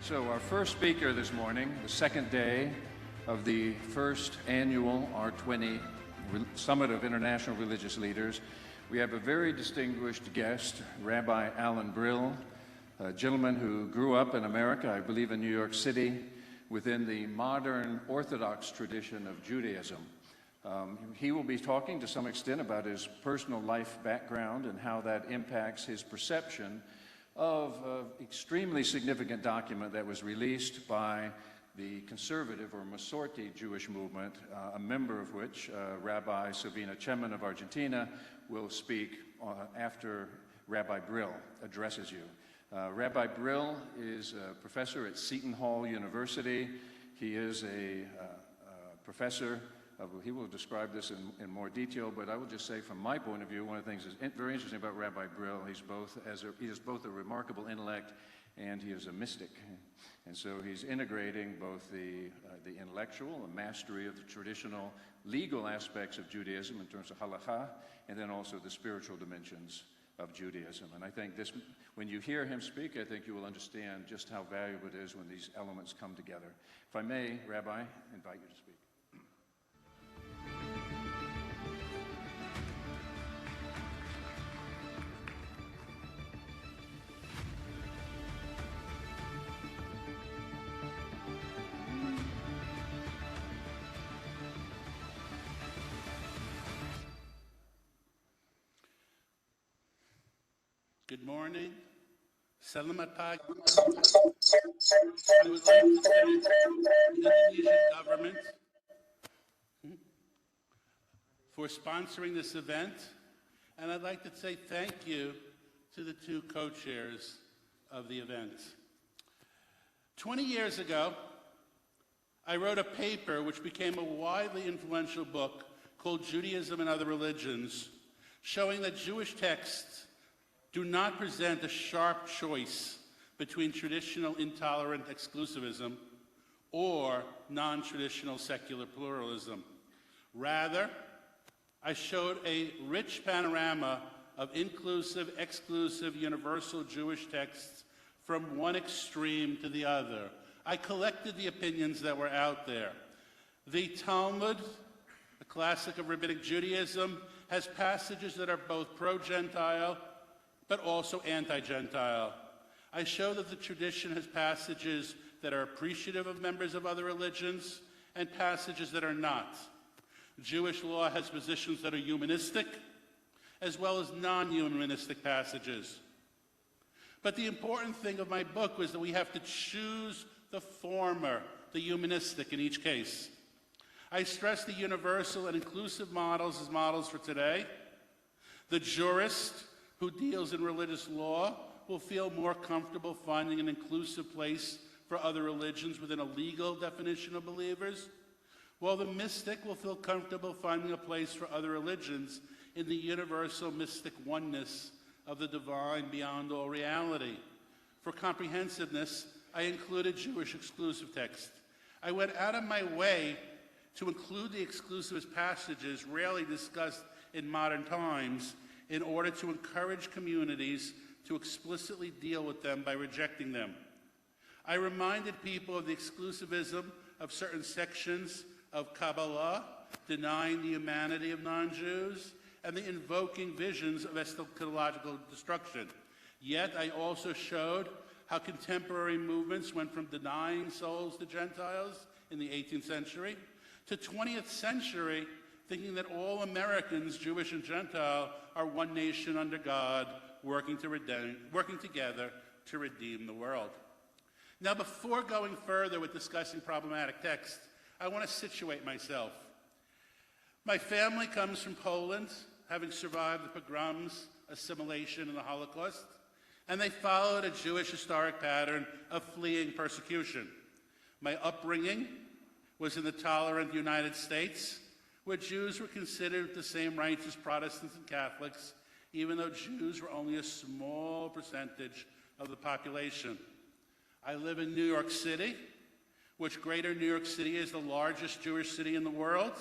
So our first speaker this morning, the second day of the first annual R20 Summit of International Religious Leaders, we have a very distinguished guest, Rabbi Alan Brill, a gentleman who grew up in America, I believe in New York City, within the modern Orthodox tradition of Judaism. He will be talking to some extent about his personal life background and how that impacts his perception of an extremely significant document that was released by the conservative or Masorti Jewish movement, a member of which, Rabbi Silvina Chemin of Argentina, will speak after Rabbi Brill addresses you. Rabbi Brill is a professor at Seton Hall University. He is a professor. He will describe this in more detail, but I will just say from my point of view, one of the things that's very interesting about Rabbi Brill, he is both a remarkable intellect and he is a mystic. And so he's integrating both the intellectual, the mastery of the traditional legal aspects of Judaism in terms of halakha, and then also the spiritual dimensions of Judaism. And I think this, when you hear him speak, I think you will understand just how valuable it is when these elements come together. If I may, Rabbi, invite you to speak. Good morning. Selamat pagi. I would like to thank the Indonesian government for sponsoring this event, and I'd like to say thank you to the two co-chairs of the event. 20 years ago, I wrote a paper which became a widely influential book called Judaism and Other Religions, showing that Jewish texts do not present a sharp choice between traditional intolerant exclusivism or non-traditional secular pluralism. Rather, I showed a rich panorama of inclusive, exclusive, universal Jewish texts from one extreme to the other. I collected the opinions that were out there. The Talmud, a classic of rabbinic Judaism, has passages that are both pro-Gentile but also anti-Gentile. I show that the tradition has passages that are appreciative of members of other religions and passages that are not. Jewish law has positions that are humanistic as well as non-humanistic passages. But the important thing of my book was that we have to choose the former, the humanistic in each case. I stress the universal and inclusive models as models for today. The jurist who deals in religious law will feel more comfortable finding an inclusive place for other religions within a legal definition of believers, while the mystic will feel comfortable finding a place for other religions in the universal mystic oneness of the divine beyond all reality. For comprehensiveness, I included Jewish exclusive text. I went out of my way to include the exclusivist passages rarely discussed in modern times in order to encourage communities to explicitly deal with them by rejecting them. I reminded people of the exclusivism of certain sections of Kabbalah, denying the humanity of non-Jews, and the invoking visions of eschatological destruction. Yet I also showed how contemporary movements went from denying souls to Gentiles in the 18th century to 20th century thinking that all Americans, Jewish and Gentile, are one nation under God, working together to redeem the world. Now, before going further with discussing problematic texts, I want to situate myself. My family comes from Poland, having survived the pogroms, assimilation, and the Holocaust, and they followed a Jewish historic pattern of fleeing persecution. My upbringing was in the tolerant United States, where Jews were considered the same rights as Protestants and Catholics, even though Jews were only a small percentage of the population. I live in New York City, which greater New York City is the largest Jewish city in the world,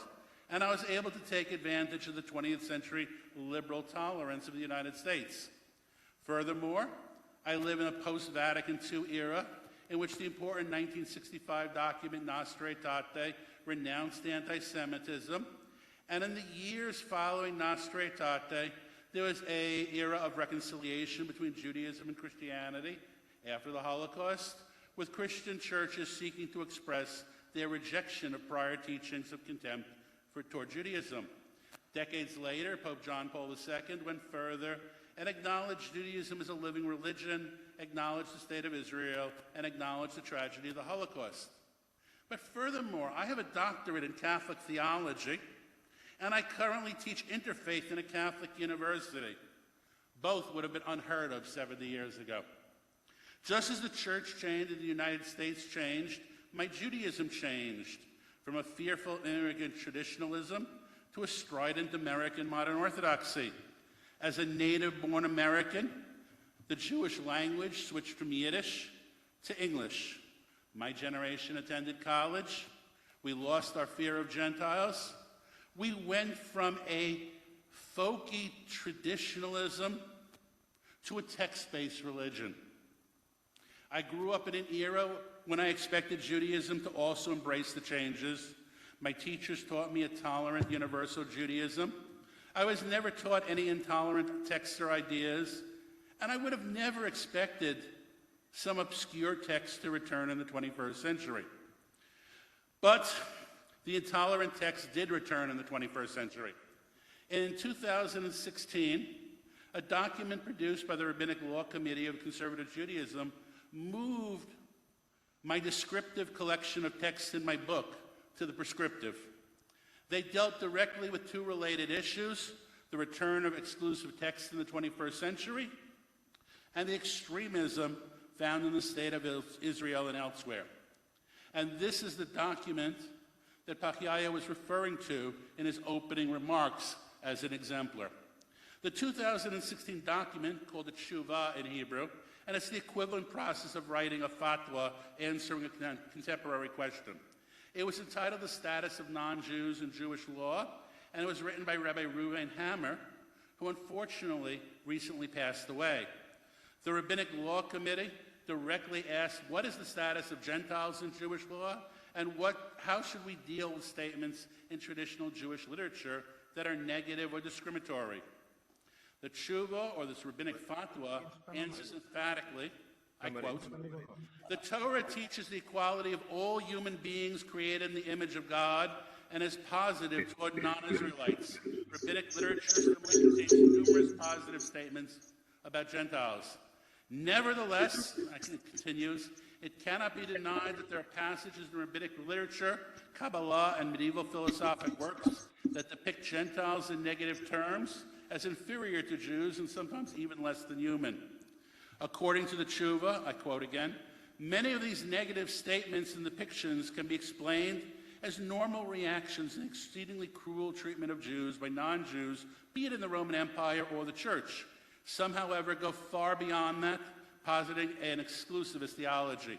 and I was able to take advantage of the 20th century liberal tolerance of the United States. Furthermore, I live in a post-Vatican II era in which the important 1965 document Nostra Aetate renounced anti-Semitism. And in the years following Nostra Aetate, there was an era of reconciliation between Judaism and Christianity after the Holocaust, with Christian churches seeking to express their rejection of prior teachings of contempt toward Judaism. Decades later, Pope John Paul II went further and acknowledged Judaism as a living religion, acknowledged the state of Israel, and acknowledged the tragedy of the Holocaust. But furthermore, I have a doctorate in Catholic theology, and I currently teach interfaith in a Catholic university. Both would have been unheard of 70 years ago. Just as the church changed and the United States changed, my Judaism changed from a fearful immigrant traditionalism to a strident American modern orthodoxy. As a native-born American, the Jewish language switched from Yiddish to English. My generation attended college. We lost our fear of Gentiles. We went from a folky traditionalism to a text-based religion. I grew up in an era when I expected Judaism to also embrace the changes. My teachers taught me a tolerant, universal Judaism. I was never taught any intolerant texts or ideas, and I would have never expected some obscure text to return in the 21st century. But the intolerant text did return in the 21st century. In 2016, a document produced by the Rabbinic Law Committee of Conservative Judaism moved my descriptive collection of texts in my book to the prescriptive. They dealt directly with two related issues: the return of exclusive texts in the 21st century and the extremism found in the state of Israel and elsewhere. And this is the document that Pachiyah was referring to in his opening remarks as an exemplar. The 2016 document, called the Tshuva in Hebrew, and it's the equivalent process of writing a fatwa answering a contemporary question. It was entitled The Status of Non-Jews in Jewish Law, and it was written by Rabbi Reuven Hammer, who unfortunately recently passed away. The Rabbinic Law Committee directly asked, what is the status of Gentiles in Jewish law, and how should we deal with statements in traditional Jewish literature that are negative or discriminatory? The tshuva, or this rabbinic fatwa, answers emphatically, I quote, "The Torah teaches the equality of all human beings created in the image of God and is positive toward non-Israelites. Rabbinic literature similarly contains numerous positive statements about Gentiles. Nevertheless," it continues, "it cannot be denied that there are passages in rabbinic literature, Kabbalah, and medieval philosophic works that depict Gentiles in negative terms as inferior to Jews and sometimes even less than human. According to the tshuva," I quote again, "many of these negative statements and depictions can be explained as normal reactions to exceedingly cruel treatment of Jews by non-Jews, be it in the Roman Empire or the Church. Some, however, go far beyond that, positing an exclusivist theology.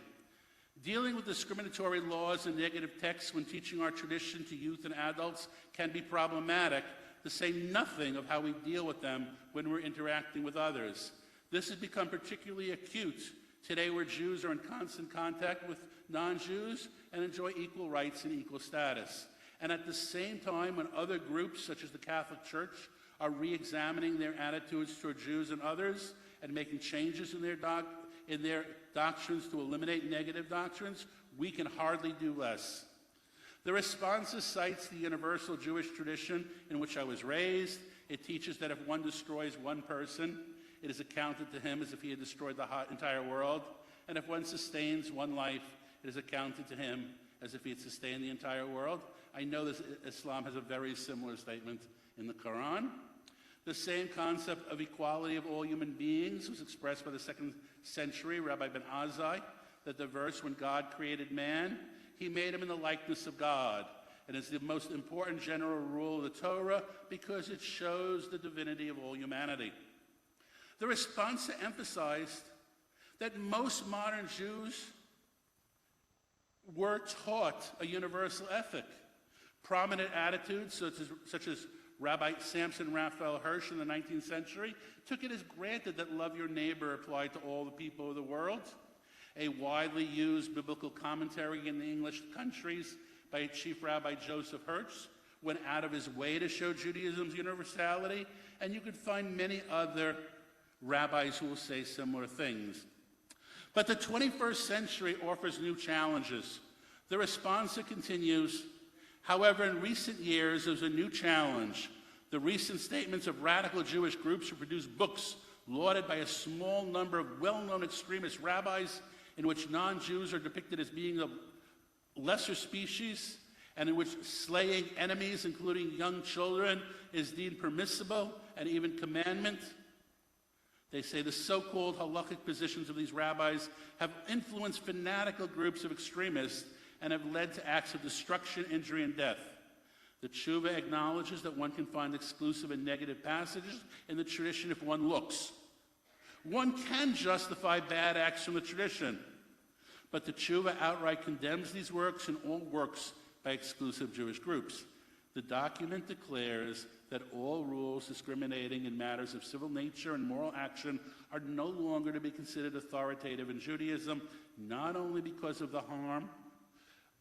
Dealing with discriminatory laws and negative texts when teaching our tradition to youth and adults can be problematic, to say nothing of how we deal with them when we're interacting with others. This has become particularly acute today, where Jews are in constant contact with non-Jews and enjoy equal rights and equal status. And at the same time, when other groups, such as the Catholic Church, are re-examining their attitudes toward Jews and others and making changes in their doctrines to eliminate negative doctrines, we can hardly do less. The responses cites the universal Jewish tradition in which I was raised. It teaches that if one destroys one person, it is accounted to him as if he had destroyed the entire world. And if one sustains one life, it is accounted to him as if he had sustained the entire world. I know that Islam has a very similar statement in the Quran. The same concept of equality of all human beings was expressed by the 2nd century Rabbi Ben Azai, that the verse, when God created man, he made him in the likeness of God, and is the most important general rule of the Torah because it shows the divinity of all humanity. The response emphasized that most modern Jews were taught a universal ethic. Prominent attitudes such as Rabbi Samson Raphael Hirsch in the 19th century took it as granted that love your neighbor applied to all the people of the world. a widely used biblical commentary in the English countries by Chief Rabbi Joseph Hertz, went out of his way to show Judaism's universality, and you could find many other rabbis who will say similar things. But the 21st century offers new challenges. The response continues. However, in recent years, there's a new challenge. The recent statements of radical Jewish groups who produce books lauded by a small number of well-known extremist rabbis in which non-Jews are depicted as being of lesser species and in which slaying enemies, including young children, is deemed permissible and even commandment. They say the so-called halakhic positions of these rabbis have influenced fanatical groups of extremists and have led to acts of destruction, injury, and death. The tshuva acknowledges that one can find exclusive and negative passages in the tradition if one looks. One can justify bad acts from the tradition, but the tshuva outright condemns these works and all works by exclusive Jewish groups. The document declares that all rules discriminating in matters of civil nature and moral action are no longer to be considered authoritative in Judaism, not only because of the harm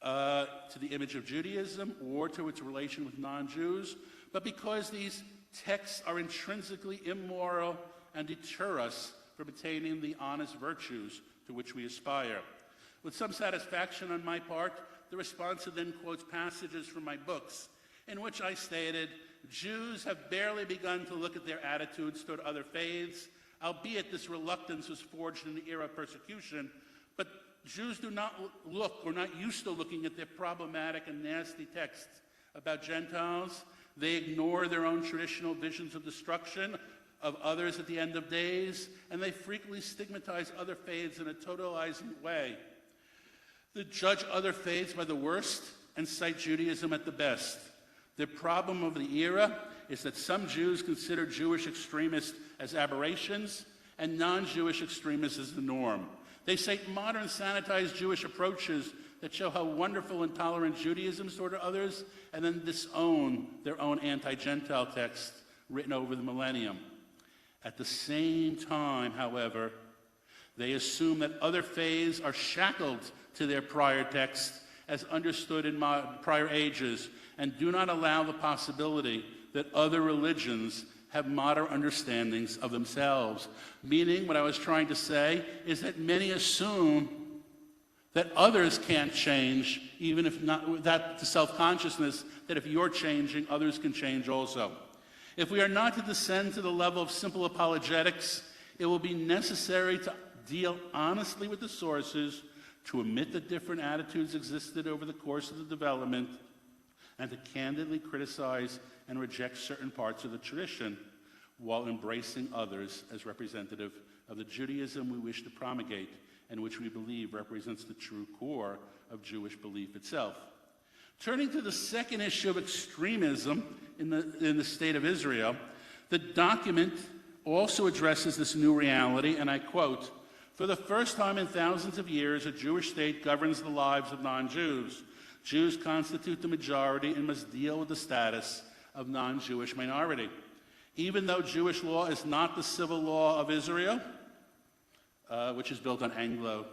to the image of Judaism or to its relation with non-Jews, but because these texts are intrinsically immoral and deter us from attaining the honest virtues to which we aspire. With some satisfaction on my part, the response then quotes passages from my books in which I stated, Jews have barely begun to look at their attitudes toward other faiths, albeit this reluctance was forged in the era of persecution, but Jews do not look or not used to looking at their problematic and nasty texts about Gentiles. They ignore their own traditional visions of destruction of others at the end of days, and they frequently stigmatize other faiths in a totalizing way. They judge other faiths by the worst and cite Judaism at the best. The problem of the era is that some Jews consider Jewish extremists as aberrations and non-Jewish extremists as the norm. They cite modern sanitized Jewish approaches that show how wonderful and tolerant Judaism is toward others, and then disown their own anti-Gentile texts written over the millennium. At the same time, however, they assume that other faiths are shackled to their prior texts as understood in prior ages, and do not allow the possibility that other religions have modern understandings of themselves. Meaning, what I was trying to say is that many assume that others can't change, even if not without the self-consciousness that if you're changing, others can change also. If we are not to descend to the level of simple apologetics, it will be necessary to deal honestly with the sources, to admit that different attitudes existed over the course of the development, and to candidly criticize and reject certain parts of the tradition while embracing others as representative of the Judaism we wish to promulgate and which we believe represents the true core of Jewish belief itself. Turning to the second issue of extremism in the state of Israel, the document also addresses this new reality, and I quote, "For the first time in thousands of years, a Jewish state governs the lives of non-Jews. Jews constitute the majority and must deal with the status of non-Jewish minority. Even though Jewish law is not the civil law of Israel, which is built on Anglo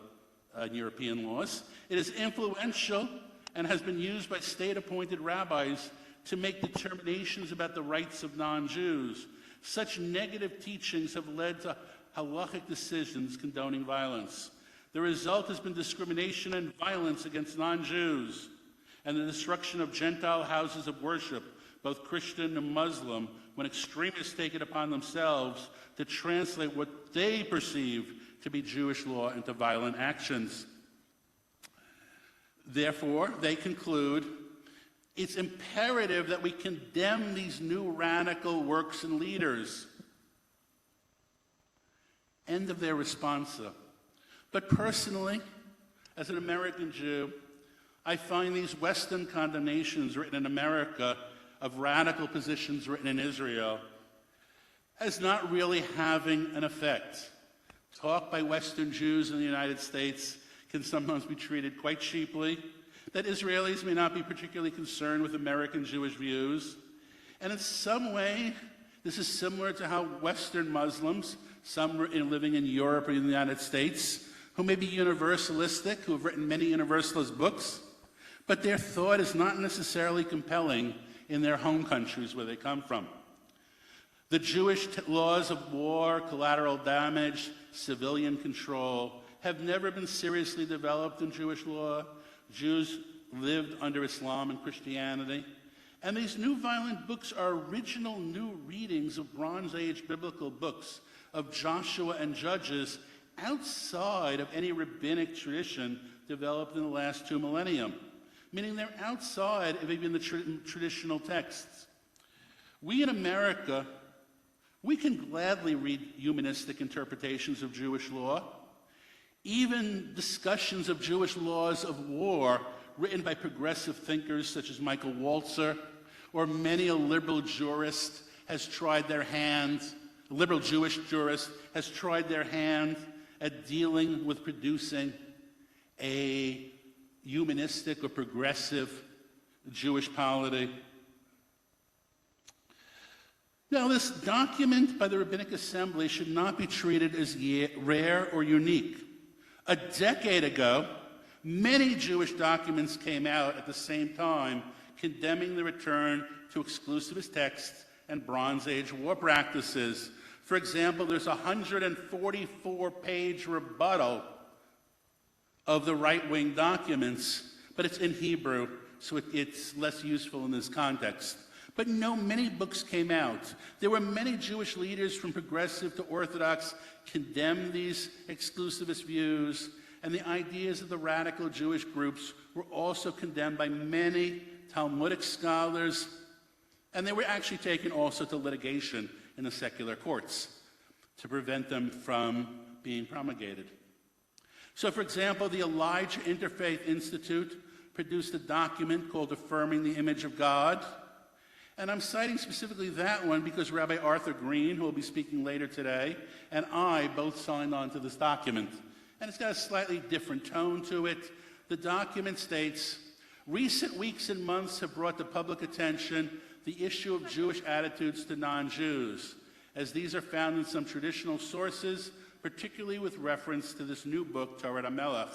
European laws, it is influential and has been used by state-appointed rabbis to make determinations about the rights of non-Jews. Such negative teachings have led to halachic decisions condoning violence. The result has been discrimination and violence against non-Jews, and the destruction of Gentile houses of worship, both Christian and Muslim, when extremists take it upon themselves to translate what they perceive to be Jewish law into violent actions. Therefore, they conclude, it's imperative that we condemn these new radical works and leaders." End of their responsa. But personally, as an American Jew, I find these Western condemnations written in America of radical positions written in Israel as not really having an effect. Talk by Western Jews in the United States can sometimes be treated quite cheaply, that Israelis may not be particularly concerned with American Jewish views. And in some way, this is similar to how Western Muslims, some living in Europe or in the United States, who may be universalistic, who have written many universalist books, but their thought is not necessarily compelling in their home countries where they come from. The Jewish laws of war, collateral damage, civilian control have never been seriously developed in Jewish law. Jews lived under Islam and Christianity. And these new violent books are original new readings of Bronze Age biblical books of Joshua and Judges outside of any rabbinic tradition developed in the last 2 millennia, meaning they're outside of even the traditional texts. We in America, we can gladly read humanistic interpretations of Jewish law, even discussions of Jewish laws of war written by progressive thinkers such as Michael Walzer, or many a liberal jurist has tried their hand, a liberal Jewish jurist has tried their hand at dealing with producing a humanistic or progressive Jewish polity. Now, this document by the Rabbinic Assembly should not be treated as rare or unique. A decade ago, many Jewish documents came out at the same time condemning the return to exclusivist texts and Bronze Age war practices. For example, there's a 144-page rebuttal of the right-wing documents, but it's in Hebrew, so it's less useful in this context. But no, many books came out. There were many Jewish leaders from progressive to Orthodox condemned these exclusivist views, and the ideas of the radical Jewish groups were also condemned by many Talmudic scholars, and they were actually taken also to litigation in the secular courts to prevent them from being promulgated. So, for example, the Elijah Interfaith Institute produced a document called Affirming the Image of God. And I'm citing specifically that one because Rabbi Arthur Green, who will be speaking later today, and I both signed on to this document. And it's got a slightly different tone to it. The document states, recent weeks and months have brought to public attention the issue of Jewish attitudes to non-Jews, as these are found in some traditional sources, particularly with reference to this new book, Torah HaMelech.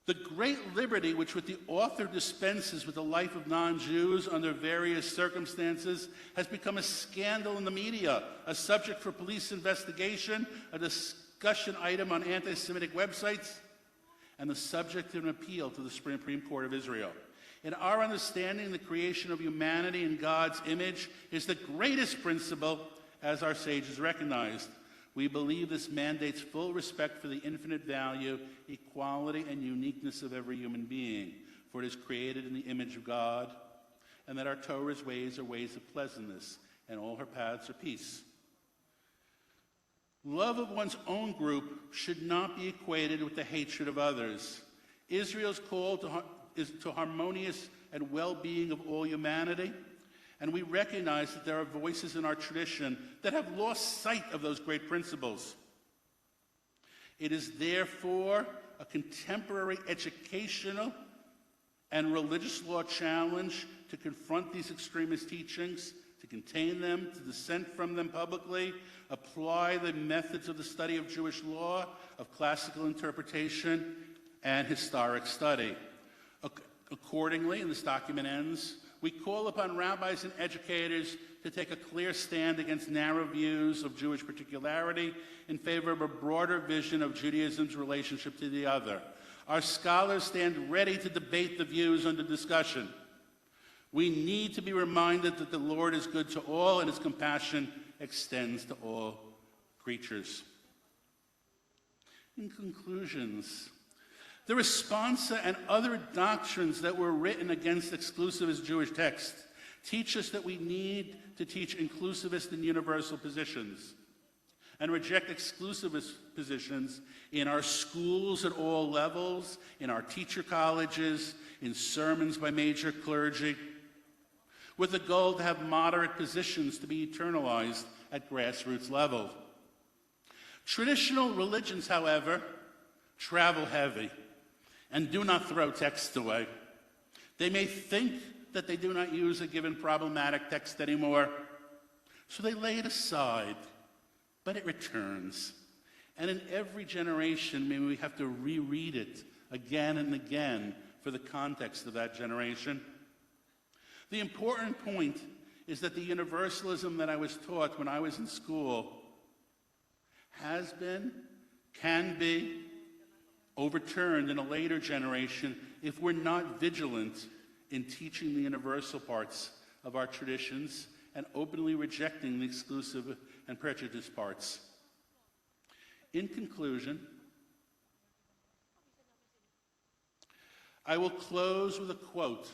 The great liberty which the author dispenses with the life of non-Jews under various circumstances has become a scandal in the media, a subject for police investigation, a discussion item on anti-Semitic websites, and the subject of an appeal to the Supreme Court of Israel. In our understanding, the creation of humanity in God's image is the greatest principle, as our sages recognized. We believe this mandates full respect for the infinite value, equality, and uniqueness of every human being, for it is created in the image of God, and that our Torah's ways are ways of pleasantness, and all her paths are peace. Love of one's own group should not be equated with the hatred of others. Israel's call is to harmonious and well-being of all humanity, and we recognize that there are voices in our tradition that have lost sight of those great principles. It is therefore a contemporary educational and religious law challenge to confront these extremist teachings, to contain them, to dissent from them publicly, apply the methods of the study of Jewish law, of classical interpretation, and historic study. Accordingly, and this document ends, we call upon rabbis and educators to take a clear stand against narrow views of Jewish particularity in favor of a broader vision of Judaism's relationship to the other. Our scholars stand ready to debate the views under discussion. We need to be reminded that the Lord is good to all and his compassion extends to all creatures. In conclusions, the responsa and other doctrines that were written against exclusivist Jewish texts teach us that we need to teach inclusivist and universal positions and reject exclusivist positions in our schools at all levels, in our teacher colleges, in sermons by major clergy, with the goal to have moderate positions to be eternalized at grassroots level. Traditional religions, however, travel heavy and do not throw texts away. They may think that they do not use a given problematic text anymore, so they lay it aside, but it returns. And in every generation, maybe we have to reread it again and again for the context of that generation. The important point is that the universalism that I was taught when I was in school has been, can be, overturned in a later generation if we're not vigilant in teaching the universal parts of our traditions and openly rejecting the exclusive and prejudiced parts. In conclusion, I will close with a quote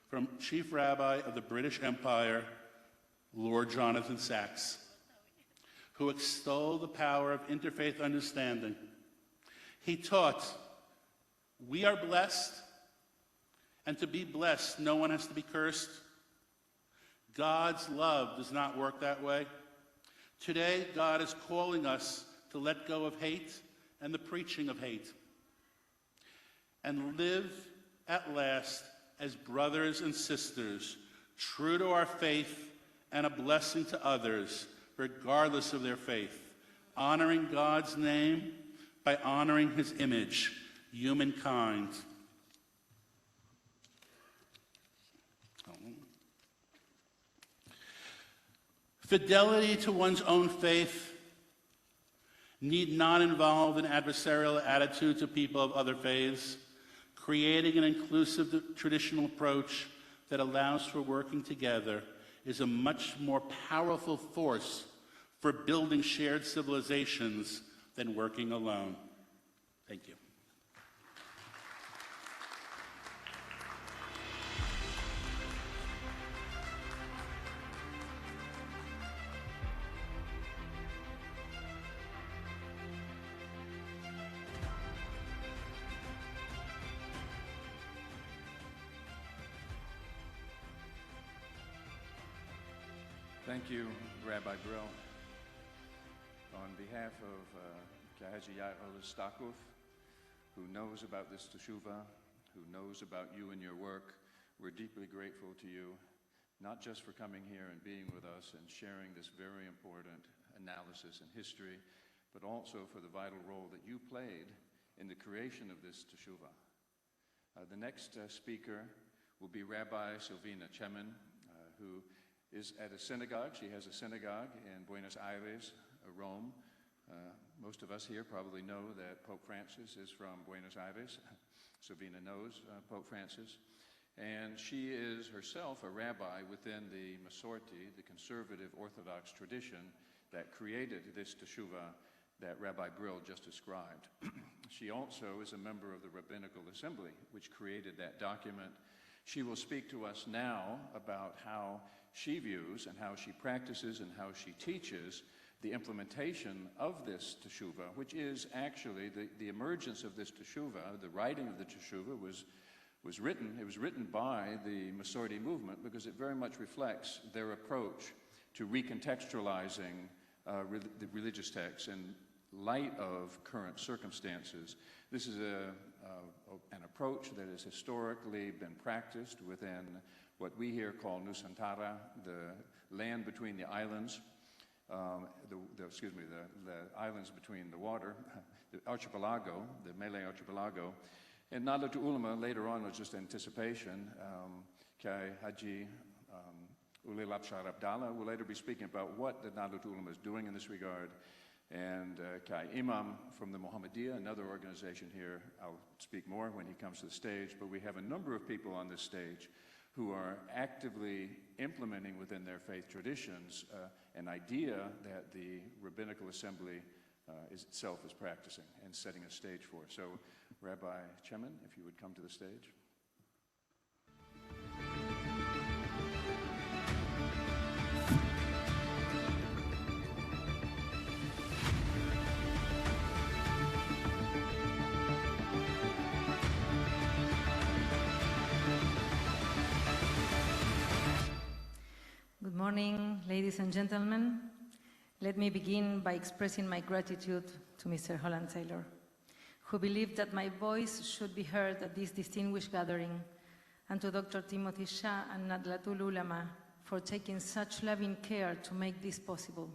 from Chief Rabbi of the British Empire, Lord Jonathan Sacks, who extolled the power of interfaith understanding. He taught, "We are blessed, and to be blessed, no one has to be cursed. God's love does not work that way. Today, God is calling us to let go of hate and the preaching of hate, and live at last as brothers and sisters, true to our faith and a blessing to others, regardless of their faith, honoring God's name by honoring his image, humankind." Fidelity to one's own faith need not involve an adversarial attitude to people of other faiths. Creating an inclusive traditional approach that allows for working together is a much more powerful force for building shared civilizations than working alone. Thank you. Thank you, Rabbi Brill. On behalf of Kahaji Yair Stakuf, who knows about this teshuvah, who knows about you and your work, we're deeply grateful to you, not just for coming here and being with us and sharing this very important analysis and history, but also for the vital role that you played in the creation of this teshuvah. The next speaker will be Rabbi Silvina Chemin, who is at a synagogue. She has a synagogue in Buenos Aires, Rome. Most of us here probably know that Pope Francis is from Buenos Aires. Silvina knows Pope Francis. And she is herself a rabbi within the Masorti, the conservative Orthodox tradition that created this teshuvah that Rabbi Brill just described. She also is a member of the Rabbinical Assembly, which created that document. She will speak to us now about how she views and how she practices and how she teaches the implementation of this teshuvah, which is actually the emergence of this teshuvah. The writing of the teshuvah was written by the Masorti movement because it very much reflects their approach to recontextualizing the religious texts in light of current circumstances. This is an approach that has historically been practiced within what we here call Nusantara, the land between the islands, the islands between the water, the archipelago, the Malay archipelago. And Nahdlatul Ulama later on was just anticipation. Kai Haji Ulil Abshar Abdallah will later be speaking about what the Nahdlatul Ulama is doing in this regard. And Kai Imam from the Muhammadiyah, another organization here, I'll speak more when he comes to the stage, but we have a number of people on this stage who are actively implementing within their faith traditions an idea that the Rabbinical Assembly itself is practicing and setting a stage for. So, Rabbi Chemin, if you would come to the stage. Good morning, ladies and gentlemen. Let me begin by expressing my gratitude to Mr. Holland Taylor, who believed that my voice should be heard at this distinguished gathering, and to Dr. Timothy Shah and Nahdlatul Ulama for taking such loving care to make this possible.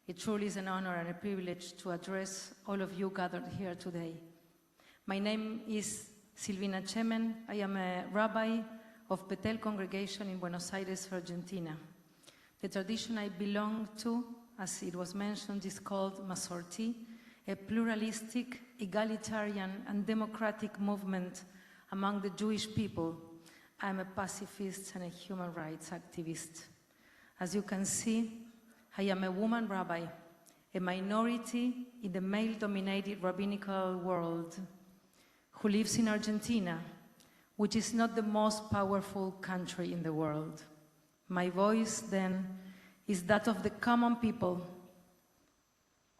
It truly is an honor and a privilege to address all of you gathered here today. My name is Silvina Chemen. I am a rabbi of Betel congregation in Buenos Aires, Argentina. The tradition I belong to, as it was mentioned, is called Masorti, a pluralistic, egalitarian, and democratic movement among the Jewish people. I am a pacifist and a human rights activist. As you can see, I am a woman rabbi, a minority in the male-dominated rabbinical world, who lives in Argentina, which is not the most powerful country in the world. My voice, then, is that of the common people,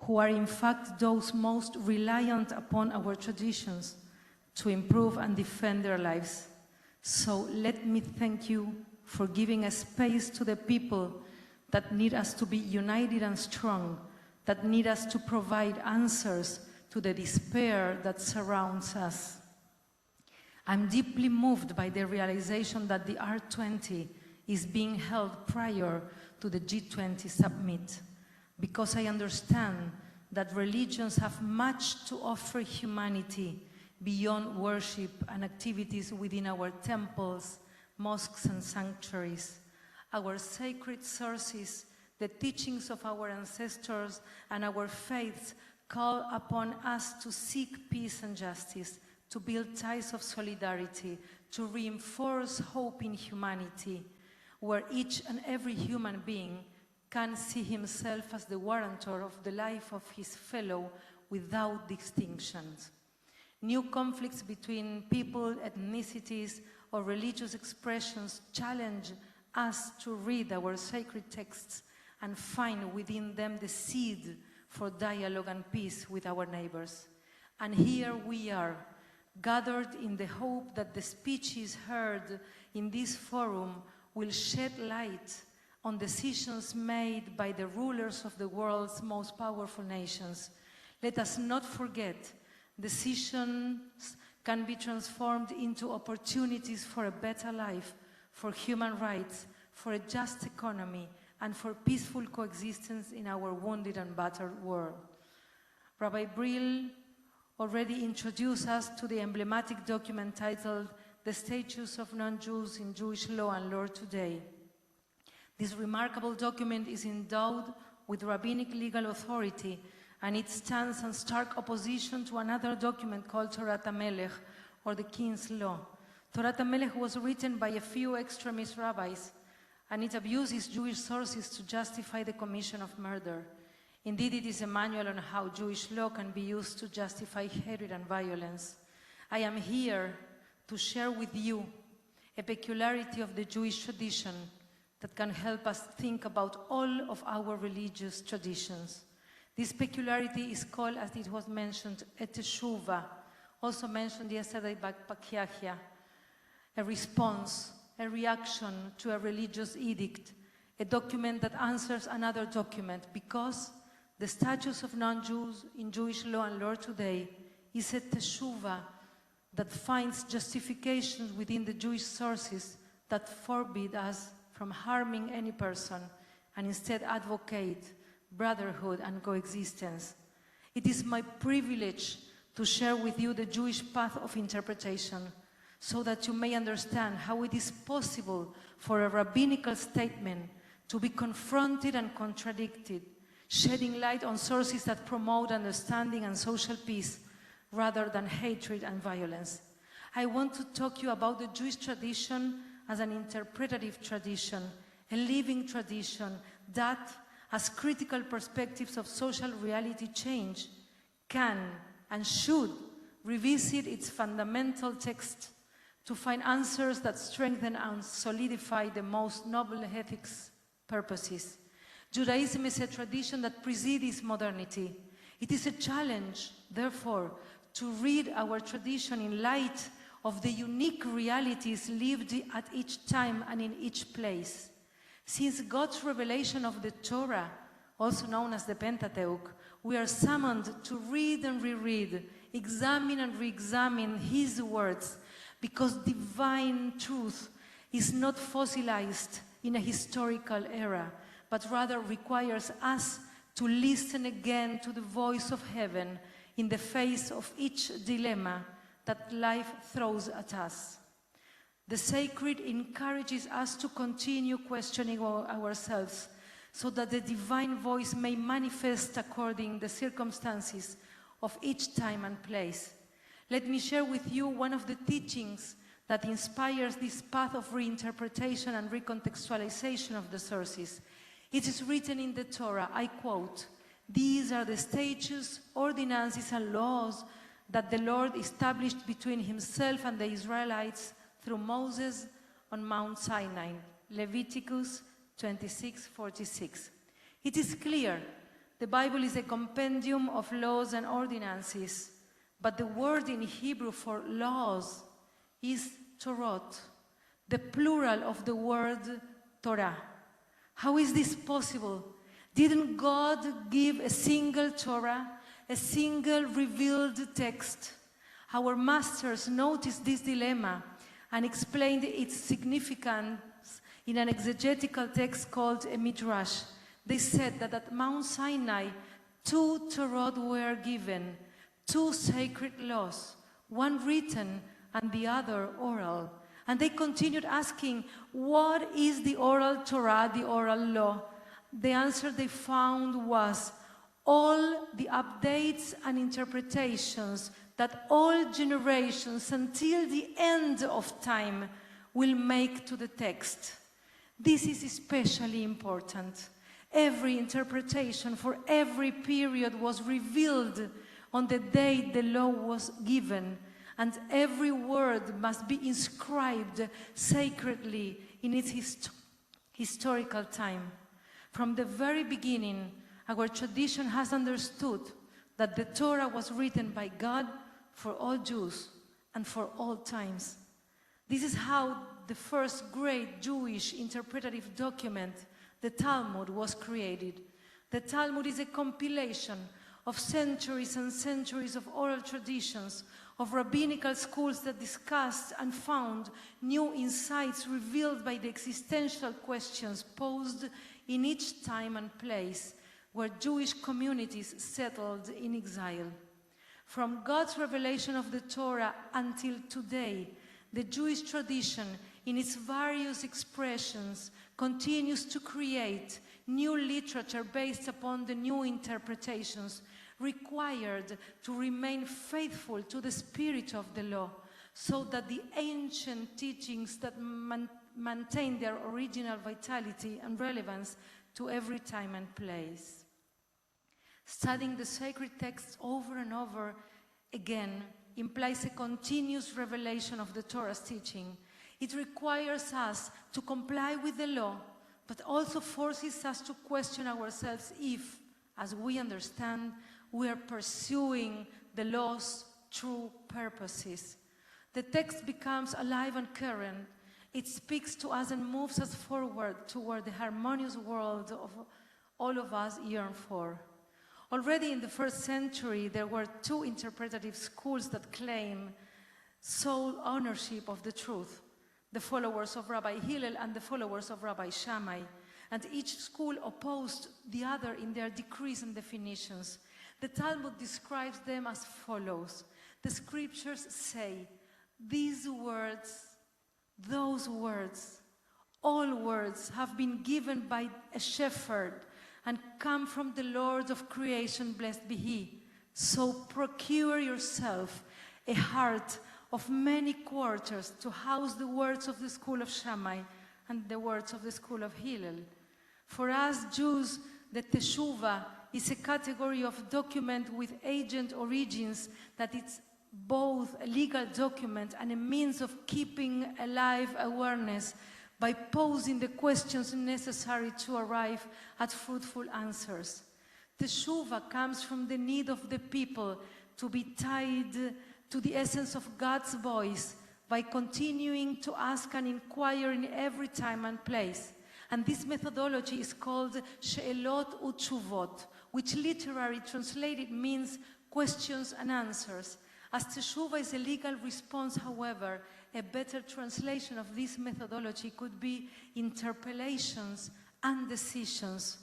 who are in fact those most reliant upon our traditions to improve and defend their lives. So let me thank you for giving a space to the people that need us to be united and strong, that need us to provide answers to the despair that surrounds us. I'm deeply moved by the realization that the R20 is being held prior to the G20 summit, because I understand that religions have much to offer humanity beyond worship and activities within our temples, mosques and sanctuaries. Our sacred sources, the teachings of our ancestors and our faiths call upon us to seek peace and justice, to build ties of solidarity, to reinforce hope in humanity, where each and every human being can see himself as the guarantor of the life of his fellow without distinctions. New conflicts between people, ethnicities, or religious expressions challenge us to read our sacred texts and find within them the seed for dialogue and peace with our neighbors. And here we are, gathered in the hope that the speeches heard in this forum will shed light on decisions made by the rulers of the world's most powerful nations. Let us not forget, decisions can be transformed into opportunities for a better life, for human rights, for a just economy, and for peaceful coexistence in our wounded and battered world. Rabbi Brill already introduced us to the emblematic document titled "The Status of Non-Jews in Jewish Law and Law Today." This remarkable document is endowed with rabbinic legal authority, and it stands in stark opposition to another document called Torat HaMelech, or the King's Law. Torat HaMelech was written by a few extremist rabbis, and it abuses Jewish sources to justify the commission of murder. Indeed, it is a manual on how Jewish law can be used to justify hatred and violence. I am here to share with you a peculiarity of the Jewish tradition that can help us think about all of our religious traditions. This peculiarity is called, as it was mentioned, a teshuva, also mentioned yesterday by Pakiahia, a response, a reaction to a religious edict, a document that answers another document, because the status of non-Jews in Jewish law and law today is a teshuva that finds justifications within the Jewish sources that forbid us from harming any person and instead advocate brotherhood and coexistence. It is my privilege to share with you the Jewish path of interpretation, so that you may understand how it is possible for a rabbinical statement to be confronted and contradicted, shedding light on sources that promote understanding and social peace rather than hatred and violence. I want to talk to you about the Jewish tradition as an interpretative tradition, a living tradition that, as critical perspectives of social reality change, can and should revisit its fundamental text to find answers that strengthen and solidify the most noble ethics purposes. Judaism is a tradition that precedes modernity. It is a challenge, therefore, to read our tradition in light of the unique realities lived at each time and in each place. Since God's revelation of the Torah, also known as the Pentateuch, we are summoned to read and reread, examine and re-examine His words, because divine truth is not fossilized in a historical era, but rather requires us to listen again to the voice of heaven in the face of each dilemma that life throws at us. The sacred encourages us to continue questioning ourselves so that the divine voice may manifest according to the circumstances of each time and place. Let me share with you one of the teachings that inspires this path of reinterpretation and recontextualization of the sources. It is written in the Torah, I quote, "These are the statutes, ordinances, and laws that the Lord established between himself and the Israelites through Moses on Mount Sinai." Leviticus 26:46. It is clear the Bible is a compendium of laws and ordinances, but the word in Hebrew for laws is Torot, the plural of the word Torah. How is this possible? Didn't God give a single Torah, a single revealed text? Our masters noticed this dilemma and explained its significance in an exegetical text called a Midrash. They said that at Mount Sinai, 2 Torot were given, 2 sacred laws, one written and the other oral. And they continued asking, what is the oral Torah, the oral law? The answer they found was all the updates and interpretations that all generations until the end of time will make to the text. This is especially important. Every interpretation for every period was revealed on the day the law was given, and every word must be inscribed sacredly in its historical time. From the very beginning, our tradition has understood that the Torah was written by God for all Jews and for all times. This is how the first great Jewish interpretative document, the Talmud, was created. The Talmud is a compilation of centuries and centuries of oral traditions, of rabbinical schools that discussed and found new insights revealed by the existential questions posed in each time and place where Jewish communities settled in exile. From God's revelation of the Torah until today, the Jewish tradition, in its various expressions, continues to create new literature based upon the new interpretations required to remain faithful to the spirit of the law, so that the ancient teachings that maintain their original vitality and relevance to every time and place. Studying the sacred texts over and over again implies a continuous revelation of the Torah's teaching. It requires us to comply with the law, but also forces us to question ourselves if, as we understand, we are pursuing the law's true purposes. The text becomes alive and current. It speaks to us and moves us forward toward the harmonious world of all of us yearn for. Already in the first century, there were 2 interpretative schools that claim sole ownership of the truth, the followers of Rabbi Hillel and the followers of Rabbi Shammai, and each school opposed the other in their decrees and definitions. The Talmud describes them as follows. The scriptures say, these words, those words, all words have been given by a shepherd and come from the Lord of creation, blessed be he. So procure yourself a heart of many quarters to house the words of the school of Shammai and the words of the school of Hillel. For us Jews, the Teshuvah is a category of document with agent origins that it's both a legal document and a means of keeping alive awareness by posing the questions necessary to arrive at fruitful answers. Teshuvah comes from the need of the people to be tied to the essence of God's voice by continuing to ask and inquire in every time and place. And this methodology is called She'elot Utshuvot, which literally translated means questions and answers. As Teshuvah is a legal response, however, a better translation of this methodology could be interpellations and decisions.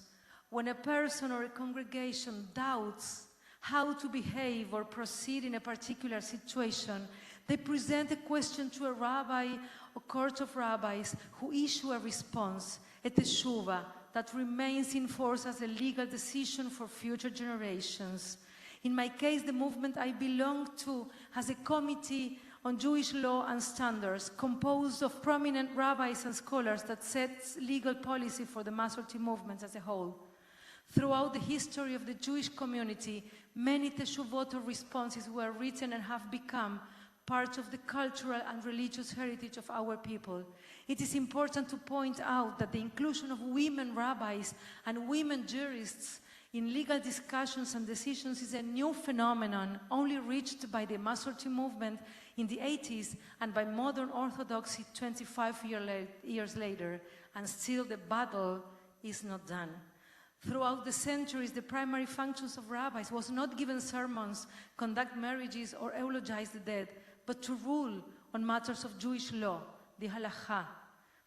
when a person or a congregation doubts how to behave or proceed in a particular situation, they present a question to a rabbi or court of rabbis who issue a response, a teshuvah, that remains in force as a legal decision for future generations. In my case, the movement I belong to has a committee on Jewish law and standards composed of prominent rabbis and scholars that sets legal policy for the Masorti movement as a whole. Throughout the history of the Jewish community, many teshuvot or responses were written and have become part of the cultural and religious heritage of our people. It is important to point out that the inclusion of women rabbis and women jurists in legal discussions and decisions is a new phenomenon only reached by the Masorti movement in the 80s and by modern Orthodoxy 25 years later, and still the battle is not done. Throughout the centuries, the primary functions of rabbis was not given sermons, conduct marriages, or eulogize the dead, but to rule on matters of Jewish law, the halakha.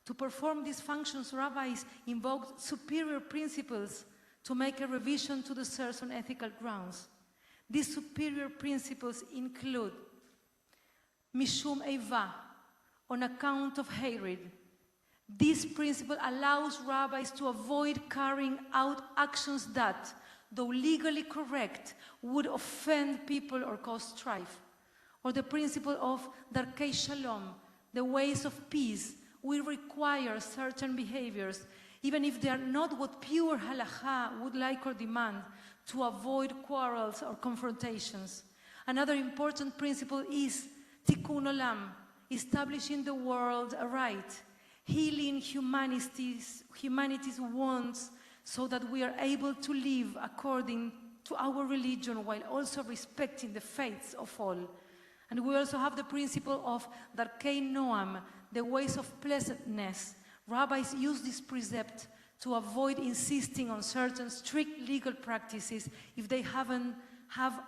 To perform these functions, rabbis invoked superior principles to make a revision to the source on ethical grounds. These superior principles include mishum eiva, on account of hatred. This principle allows rabbis to avoid carrying out actions that, though legally correct, would offend people or cause strife. Or the principle of darkei shalom, the ways of peace, will require certain behaviors, even if they are not what pure halakha would like or demand, to avoid quarrels or confrontations. Another important principle is tikkun olam, establishing the world aright, healing humanity's wounds so that we are able to live according to our religion while also respecting the faiths of all. And we also have the principle of darkei noam, the ways of pleasantness. Rabbis use this precept to avoid insisting on certain strict legal practices if they have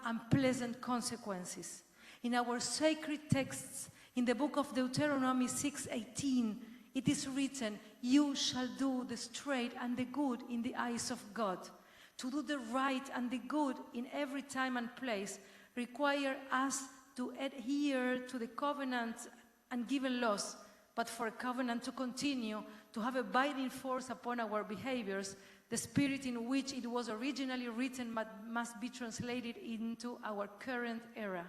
unpleasant consequences. In our sacred texts, in the book of Deuteronomy 6:18, it is written, "You shall do the straight and the good in the eyes of God." To do the right and the good in every time and place require us to adhere to the covenant and given laws, but for a covenant to continue, to have a binding force upon our behaviors, the spirit in which it was originally written must be translated into our current era.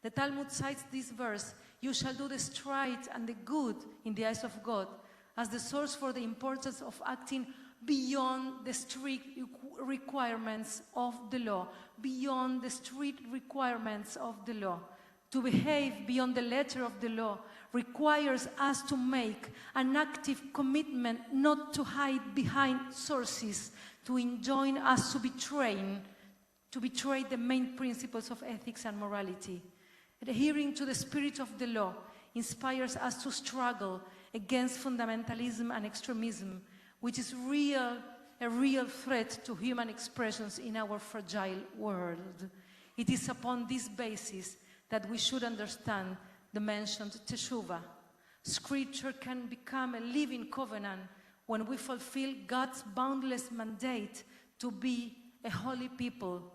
The Talmud cites this verse, "You shall do the straight and the good in the eyes of God," as the source for the importance of acting beyond the strict requirements of the law, beyond the strict requirements of the law. To behave beyond the letter of the law requires us to make an active commitment not to hide behind sources, to enjoin us to betray the main principles of ethics and morality. Adhering to the spirit of the law inspires us to struggle against fundamentalism and extremism, which is a real threat to human expressions in our fragile world. It is upon this basis that we should understand the mentioned teshuvah. Scripture can become a living covenant when we fulfill God's boundless mandate to be a holy people.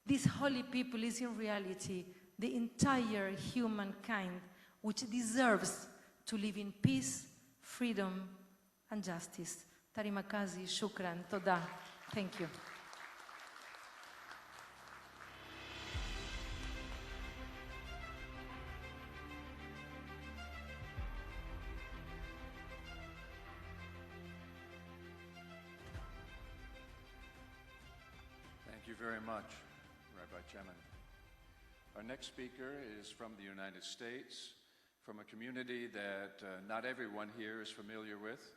This holy people is in reality the entire humankind, which deserves to live in peace, freedom, and justice. Tarimakazi, shukran, toda. Thank you. Thank you very much, Rabbi Chemin. Our next speaker is from the United States, from a community that not everyone here is familiar with,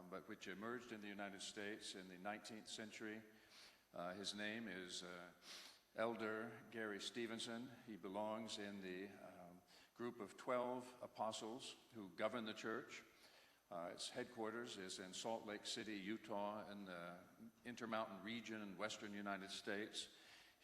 but which emerged in the United States in the 19th century. His name is Elder Gary Stevenson. He belongs in the group of 12 apostles who govern the church. Its headquarters is in Salt Lake City, Utah, in the Intermountain region in western United States.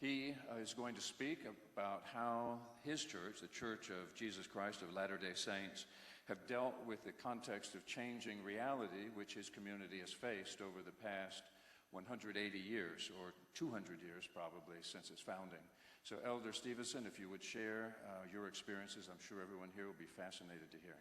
He is going to speak about how his church, the Church of Jesus Christ of Latter-day Saints, have dealt with the context of changing reality which his community has faced over the past 180 years, or 200 years probably, since its founding. So Elder Stevenson, if you would share your experiences, I'm sure everyone here will be fascinated to hear.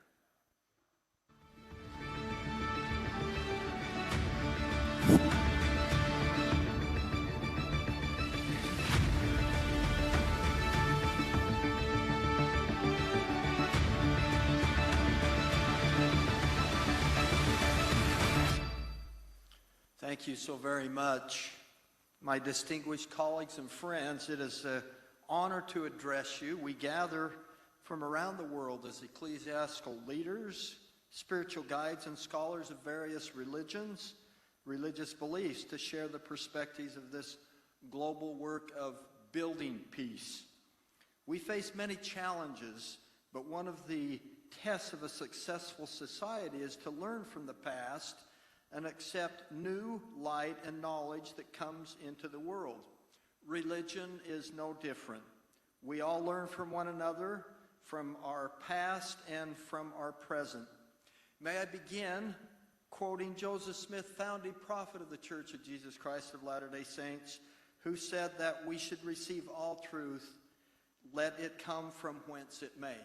Thank you so very much. My distinguished colleagues and friends, it is an honor to address you. We gather from around the world as ecclesiastical leaders, spiritual guides, and scholars of various religions, religious beliefs to share the perspectives of this global work of building peace. We face many challenges, but one of the tests of a successful society is to learn from the past and accept new light and knowledge that comes into the world. Religion is no different. We all learn from one another, from our past and from our present. May I begin quoting Joseph Smith, founding prophet of the Church of Jesus Christ of Latter-day Saints, who said that we should receive all truth, let it come from whence it may.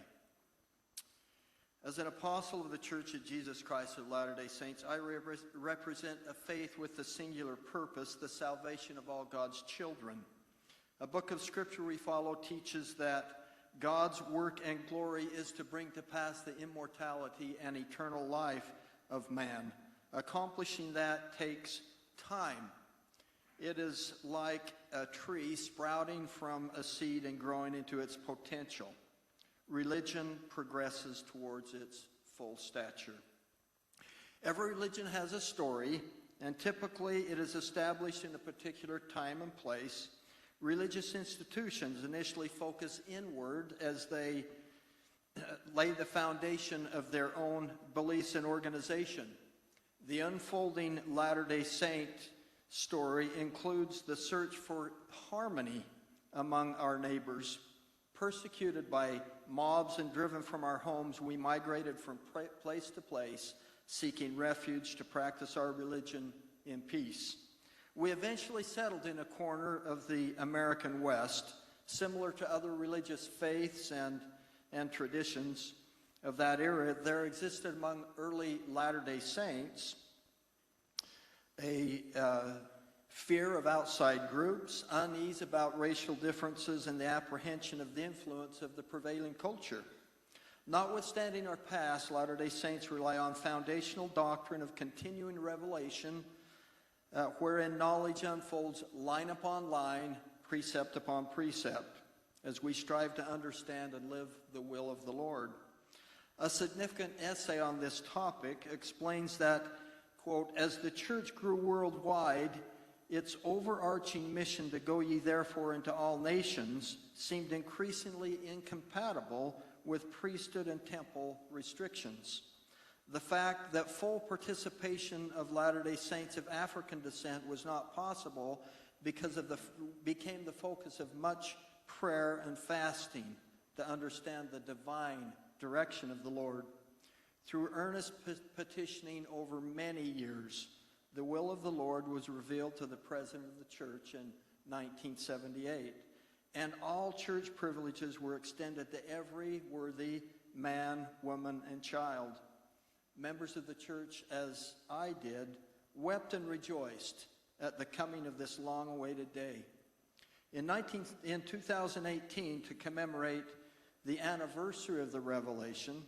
As an apostle of the Church of Jesus Christ of Latter-day Saints, I represent a faith with the singular purpose, the salvation of all God's children. A book of Scripture we follow teaches that God's work and glory is to bring to pass the immortality and eternal life of man. Accomplishing that takes time. It is like a tree sprouting from a seed and growing into its potential. Religion progresses towards its full stature. Every religion has a story, and typically it is established in a particular time and place. Religious institutions initially focus inward as they lay the foundation of their own beliefs and organization. The unfolding Latter-day Saint story includes the search for harmony among our neighbors. Persecuted by mobs and driven from our homes, we migrated from place to place, seeking refuge to practice our religion in peace. We eventually settled in a corner of the American West, similar to other religious faiths and traditions of that era. There existed among early Latter-day Saints a fear of outside groups, unease about racial differences, and the apprehension of the influence of the prevailing culture. Notwithstanding our past, Latter-day Saints rely on foundational doctrine of continuing revelation, wherein knowledge unfolds line upon line, precept upon precept, as we strive to understand and live the will of the Lord. A significant essay on this topic explains that, quote, as the church grew worldwide, its overarching mission to go ye therefore into all nations seemed increasingly incompatible with priesthood and temple restrictions. The fact that full participation of Latter-day Saints of African descent was not possible became the focus of much prayer and fasting to understand the divine direction of the Lord. Through earnest petitioning over many years, the will of the Lord was revealed to the President of the Church in 1978, and all church privileges were extended to every worthy man, woman, and child. Members of the church, as I did, wept and rejoiced at the coming of this long-awaited day. In 2018, to commemorate the anniversary of the revelation,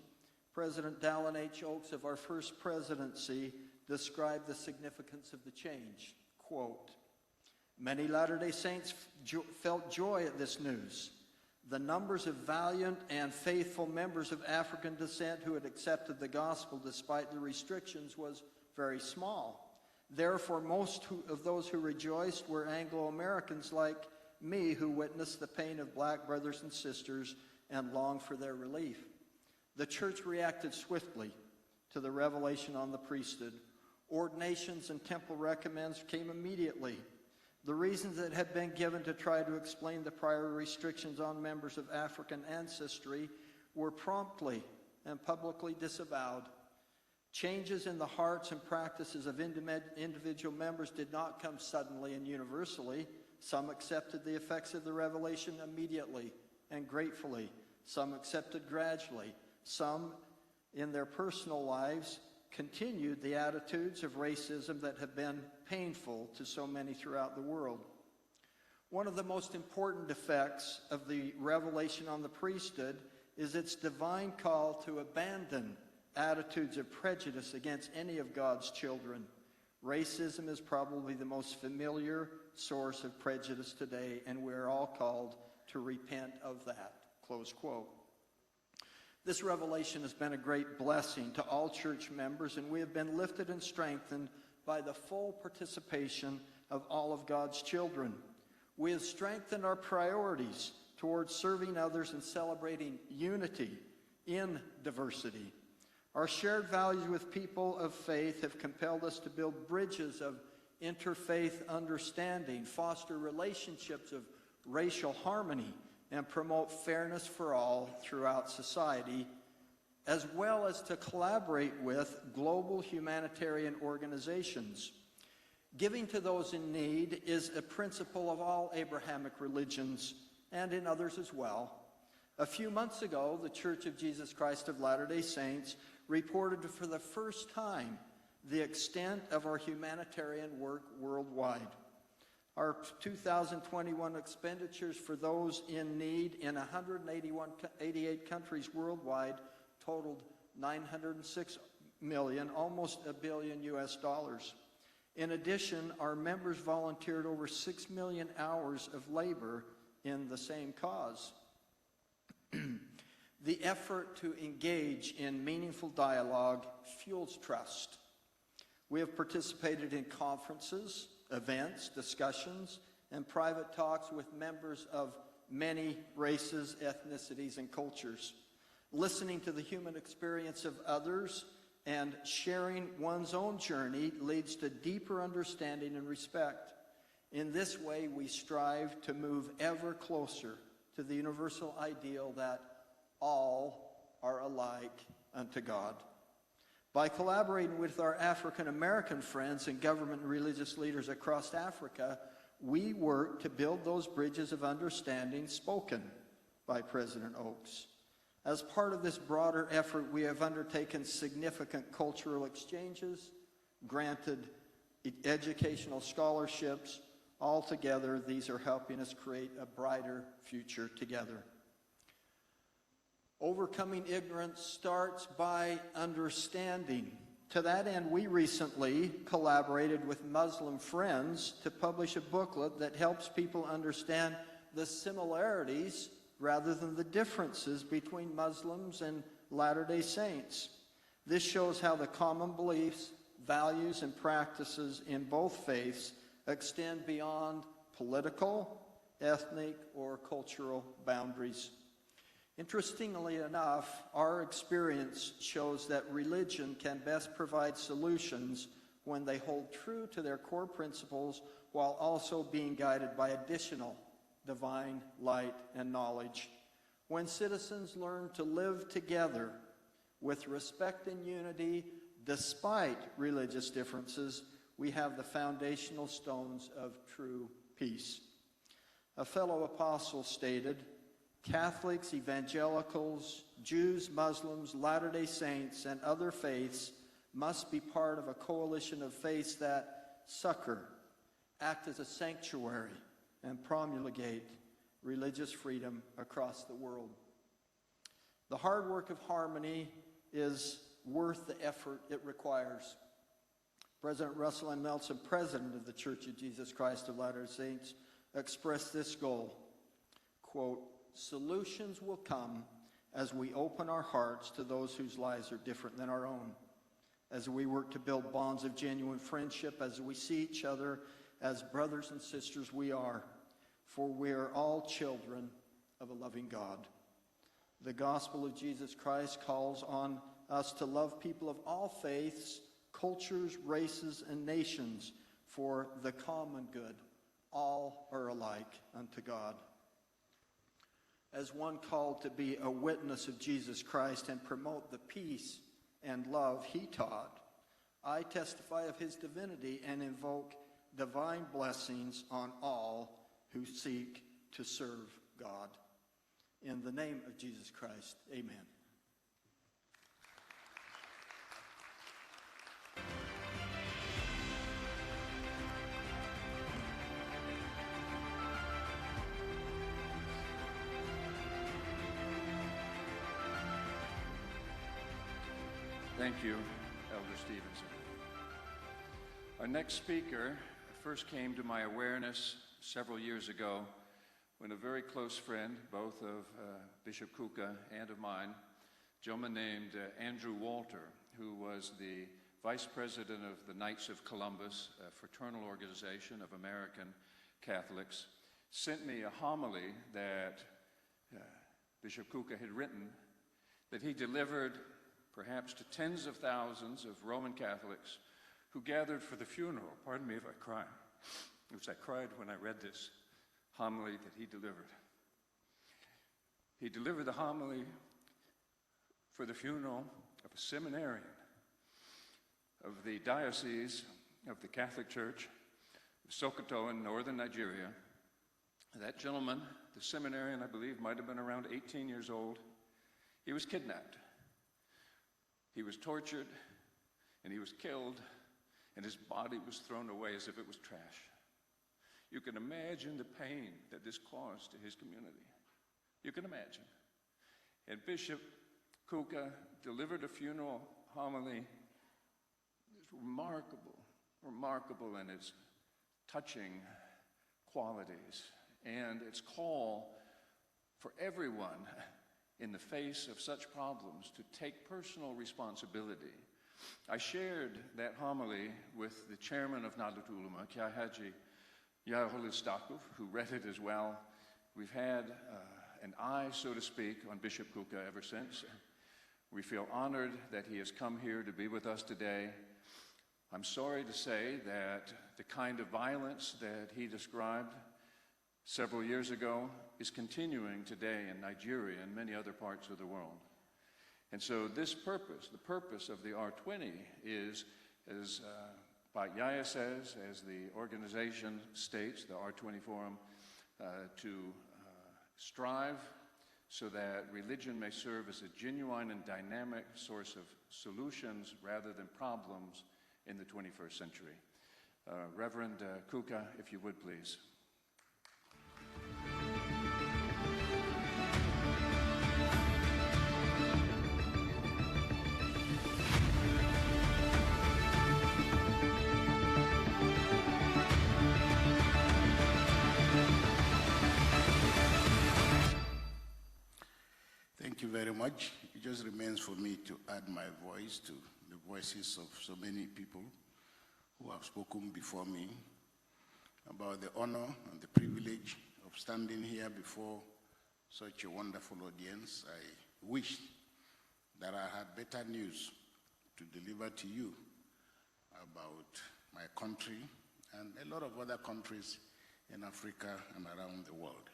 President Dallin H. Oaks of our first presidency described the significance of the change. Quote, many Latter-day Saints felt joy at this news. The numbers of valiant and faithful members of African descent who had accepted the gospel despite the restrictions was very small. Therefore, most of those who rejoiced were Anglo-Americans like me, who witnessed the pain of black brothers and sisters and longed for their relief. The church reacted swiftly to the revelation on the priesthood. Ordinations and temple recommends came immediately. The reasons that had been given to try to explain the prior restrictions on members of African ancestry were promptly and publicly disavowed. Changes in the hearts and practices of individual members did not come suddenly and universally. Some accepted the effects of the revelation immediately and gratefully. Some accepted gradually. Some, in their personal lives, continued the attitudes of racism that have been painful to so many throughout the world. One of the most important effects of the revelation on the priesthood is its divine call to abandon attitudes of prejudice against any of God's children. Racism is probably the most familiar source of prejudice today, and we're all called to repent of that. Close quote. This revelation has been a great blessing to all church members, and we have been lifted and strengthened by the full participation of all of God's children. We have strengthened our priorities towards serving others and celebrating unity in diversity. Our shared values with people of faith have compelled us to build bridges of interfaith understanding, foster relationships of racial harmony, and promote fairness for all throughout society, as well as to collaborate with global humanitarian organizations. Giving to those in need is a principle of all Abrahamic religions, and in others as well. A few months ago, the Church of Jesus Christ of Latter-day Saints reported for the first time the extent of our humanitarian work worldwide. Our 2021 expenditures for those in need in 188 countries worldwide totaled $906 million, almost $1 billion US. In addition, our members volunteered over 6 million hours of labor in the same cause. The effort to engage in meaningful dialogue fuels trust. We have participated in conferences, events, discussions, and private talks with members of many races, ethnicities, and cultures. Listening to the human experience of others and sharing one's own journey leads to deeper understanding and respect. In this way, we strive to move ever closer to the universal ideal that all are alike unto God. By collaborating with our African American friends and government and religious leaders across Africa, we work to build those bridges of understanding spoken by President Oaks. As part of this broader effort, we have undertaken significant cultural exchanges, granted educational scholarships. Altogether, these are helping us create a brighter future together. Overcoming ignorance starts by understanding. To that end, we recently collaborated with Muslim friends to publish a booklet that helps people understand the similarities rather than the differences between Muslims and Latter-day Saints. This shows how the common beliefs, values, and practices in both faiths extend beyond political, ethnic, or cultural boundaries. Interestingly enough, our experience shows that religion can best provide solutions when they hold true to their core principles while also being guided by additional divine light and knowledge. When citizens learn to live together with respect and unity despite religious differences, we have the foundational stones of true peace. A fellow apostle stated, Catholics, evangelicals, Jews, Muslims, Latter-day Saints, and other faiths must be part of a coalition of faiths that succor, act as a sanctuary, and promulgate religious freedom across the world. The hard work of harmony is worth the effort it requires. President Russell M. Nelson, president of the Church of Jesus Christ of Latter-day Saints, expressed this goal, quote, solutions will come as we open our hearts to those whose lives are different than our own, as we work to build bonds of genuine friendship, as we see each other as brothers and sisters we are, for we are all children of a loving God. The gospel of Jesus Christ calls on us to love people of all faiths, cultures, races, and nations for the common good. All are alike unto God. As one called to be a witness of Jesus Christ and promote the peace and love he taught, I testify of his divinity and invoke divine blessings on all who seek to serve God. In the name of Jesus Christ, amen. Thank you, Elder Stevenson. Our next speaker first came to my awareness several years ago when a very close friend, both of Bishop Kuka and of mine, a gentleman named Andrew Walter, who was the vice president of the Knights of Columbus, a fraternal organization of American Catholics, sent me a homily that Bishop Kuka had written that he delivered perhaps to tens of thousands of Roman Catholics who gathered for the funeral. Pardon me if I cry. It was I cried when I read this homily that he delivered. He delivered the homily for the funeral of a seminarian of the Diocese of the Catholic Church of Sokoto in northern Nigeria. That gentleman, the seminarian, I believe, might have been around 18 years old. He was kidnapped. He was tortured, and he was killed, and his body was thrown away as if it was trash. You can imagine the pain that this caused to his community. You can imagine. And Bishop Kuka delivered a funeral homily. It's remarkable in its touching qualities and its call for everyone in the face of such problems to take personal responsibility. I shared that homily with the chairman of Nahdlatul-Ulama, Kyahaji Yaholistaqov, who read it as well. We've had an eye, so to speak, on Bishop Kuka ever since. We feel honored that he has come here to be with us today. I'm sorry to say that the kind of violence that he described several years ago is continuing today in Nigeria and many other parts of the world. And so this purpose, the purpose of the R20 is, as Yaya says, as the organization states, the R20 Forum, to strive so that religion may serve as a genuine and dynamic source of solutions rather than problems in the 21st century. Reverend Kuka, if you would please. Thank you very much. It just remains for me to add my voice to the voices of so many people who have spoken before me about the honor and the privilege of standing here before such a wonderful audience. I wish that I had better news to deliver to you about my country and a lot of other countries in Africa and around the world.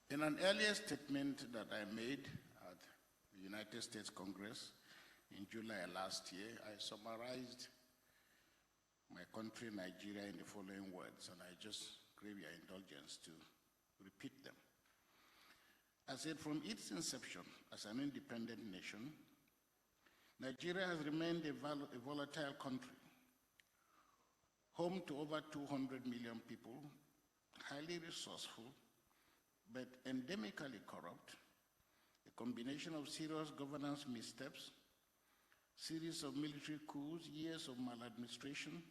In an earlier statement that I made at the United States Congress in July last year, I summarized my country, Nigeria, in the following words, and I just crave your indulgence to repeat them. I said, from its inception as an independent nation, Nigeria has remained a volatile country, home to over 200 million people, highly resourceful, but endemically corrupt, a combination of serious governance missteps, series of military coups, years of maladministration,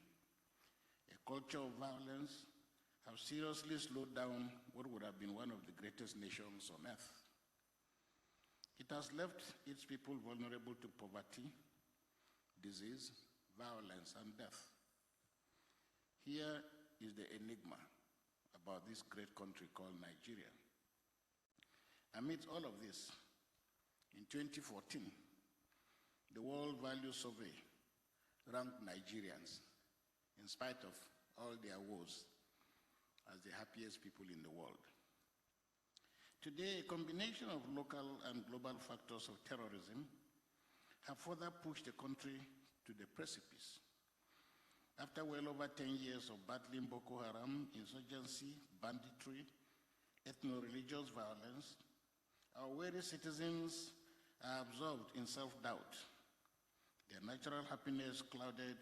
a culture of violence have seriously slowed down what would have been one of the greatest nations on earth. It has left its people vulnerable to poverty, disease, violence, and death. Here is the enigma about this great country called Nigeria. Amidst all of this, in 2014, the World Value Survey ranked Nigerians, in spite of all their woes, as the happiest people in the world. Today, a combination of local and global factors of terrorism have further pushed the country to the precipice. After well over 10 years of battling Boko Haram, insurgency, banditry, ethno-religious violence, our weary citizens are absorbed in self-doubt, their natural happiness clouded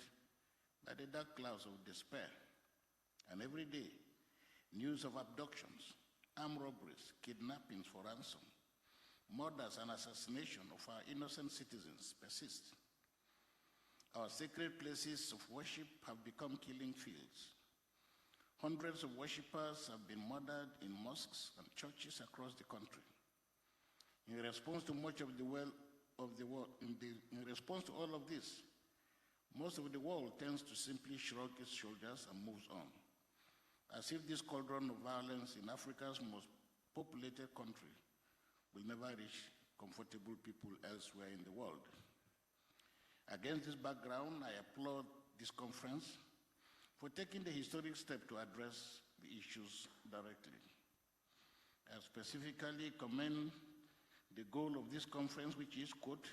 by the dark clouds of despair. And every day, news of abductions, armed robberies, kidnappings for ransom, murders and assassination of our innocent citizens persist. Our sacred places of worship have become killing fields. Hundreds of worshippers have been murdered in mosques and churches across the country. In response to much of the world, in response to all of this, most of the world tends to simply shrug its shoulders and moves on, as if this cauldron of violence in Africa's most populated country will never reach comfortable people elsewhere in the world. Against this background, I applaud this conference for taking the historic step to address the issues directly. I specifically commend the goal of this conference, which is, quote,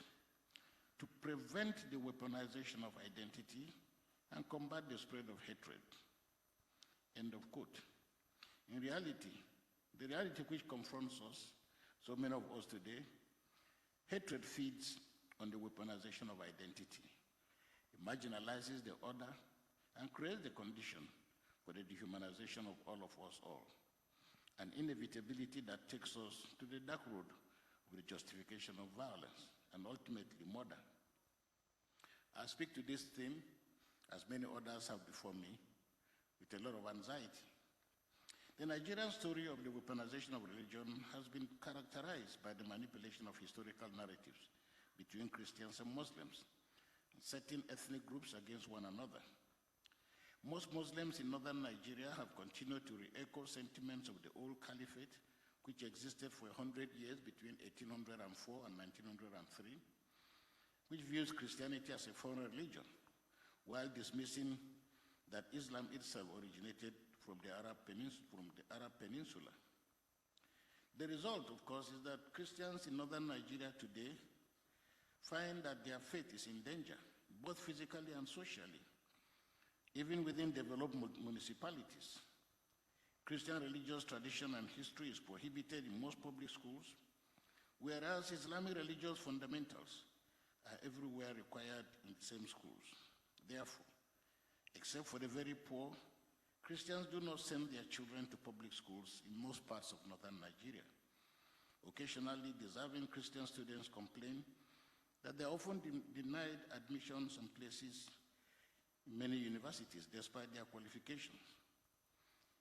to prevent the weaponization of identity and combat the spread of hatred, end of quote. In reality, the reality which confronts us, so many of us today, hatred feeds on the weaponization of identity. It marginalizes the other and creates the condition for the dehumanization of all of us all, an inevitability that takes us to the dark road of the justification of violence and ultimately murder. I speak to this theme, as many others have before me, with a lot of anxiety. The Nigerian story of the weaponization of religion has been characterized by the manipulation of historical narratives between Christians and Muslims, and setting ethnic groups against one another. Most Muslims in northern Nigeria have continued to re-echo sentiments of the old caliphate, which existed for 100 years between 1804 and 1903, which views Christianity as a foreign religion, while dismissing that Islam itself originated from the Arab Peninsula. The result, of course, is that Christians in northern Nigeria today find that their faith is in danger, both physically and socially, even within developed municipalities. Christian religious tradition and history is prohibited in most public schools, whereas Islamic religious fundamentals are everywhere required in the same schools. Therefore, except for the very poor, Christians do not send their children to public schools in most parts of northern Nigeria. Occasionally, deserving Christian students complain that they are often denied admissions and places in many universities despite their qualifications.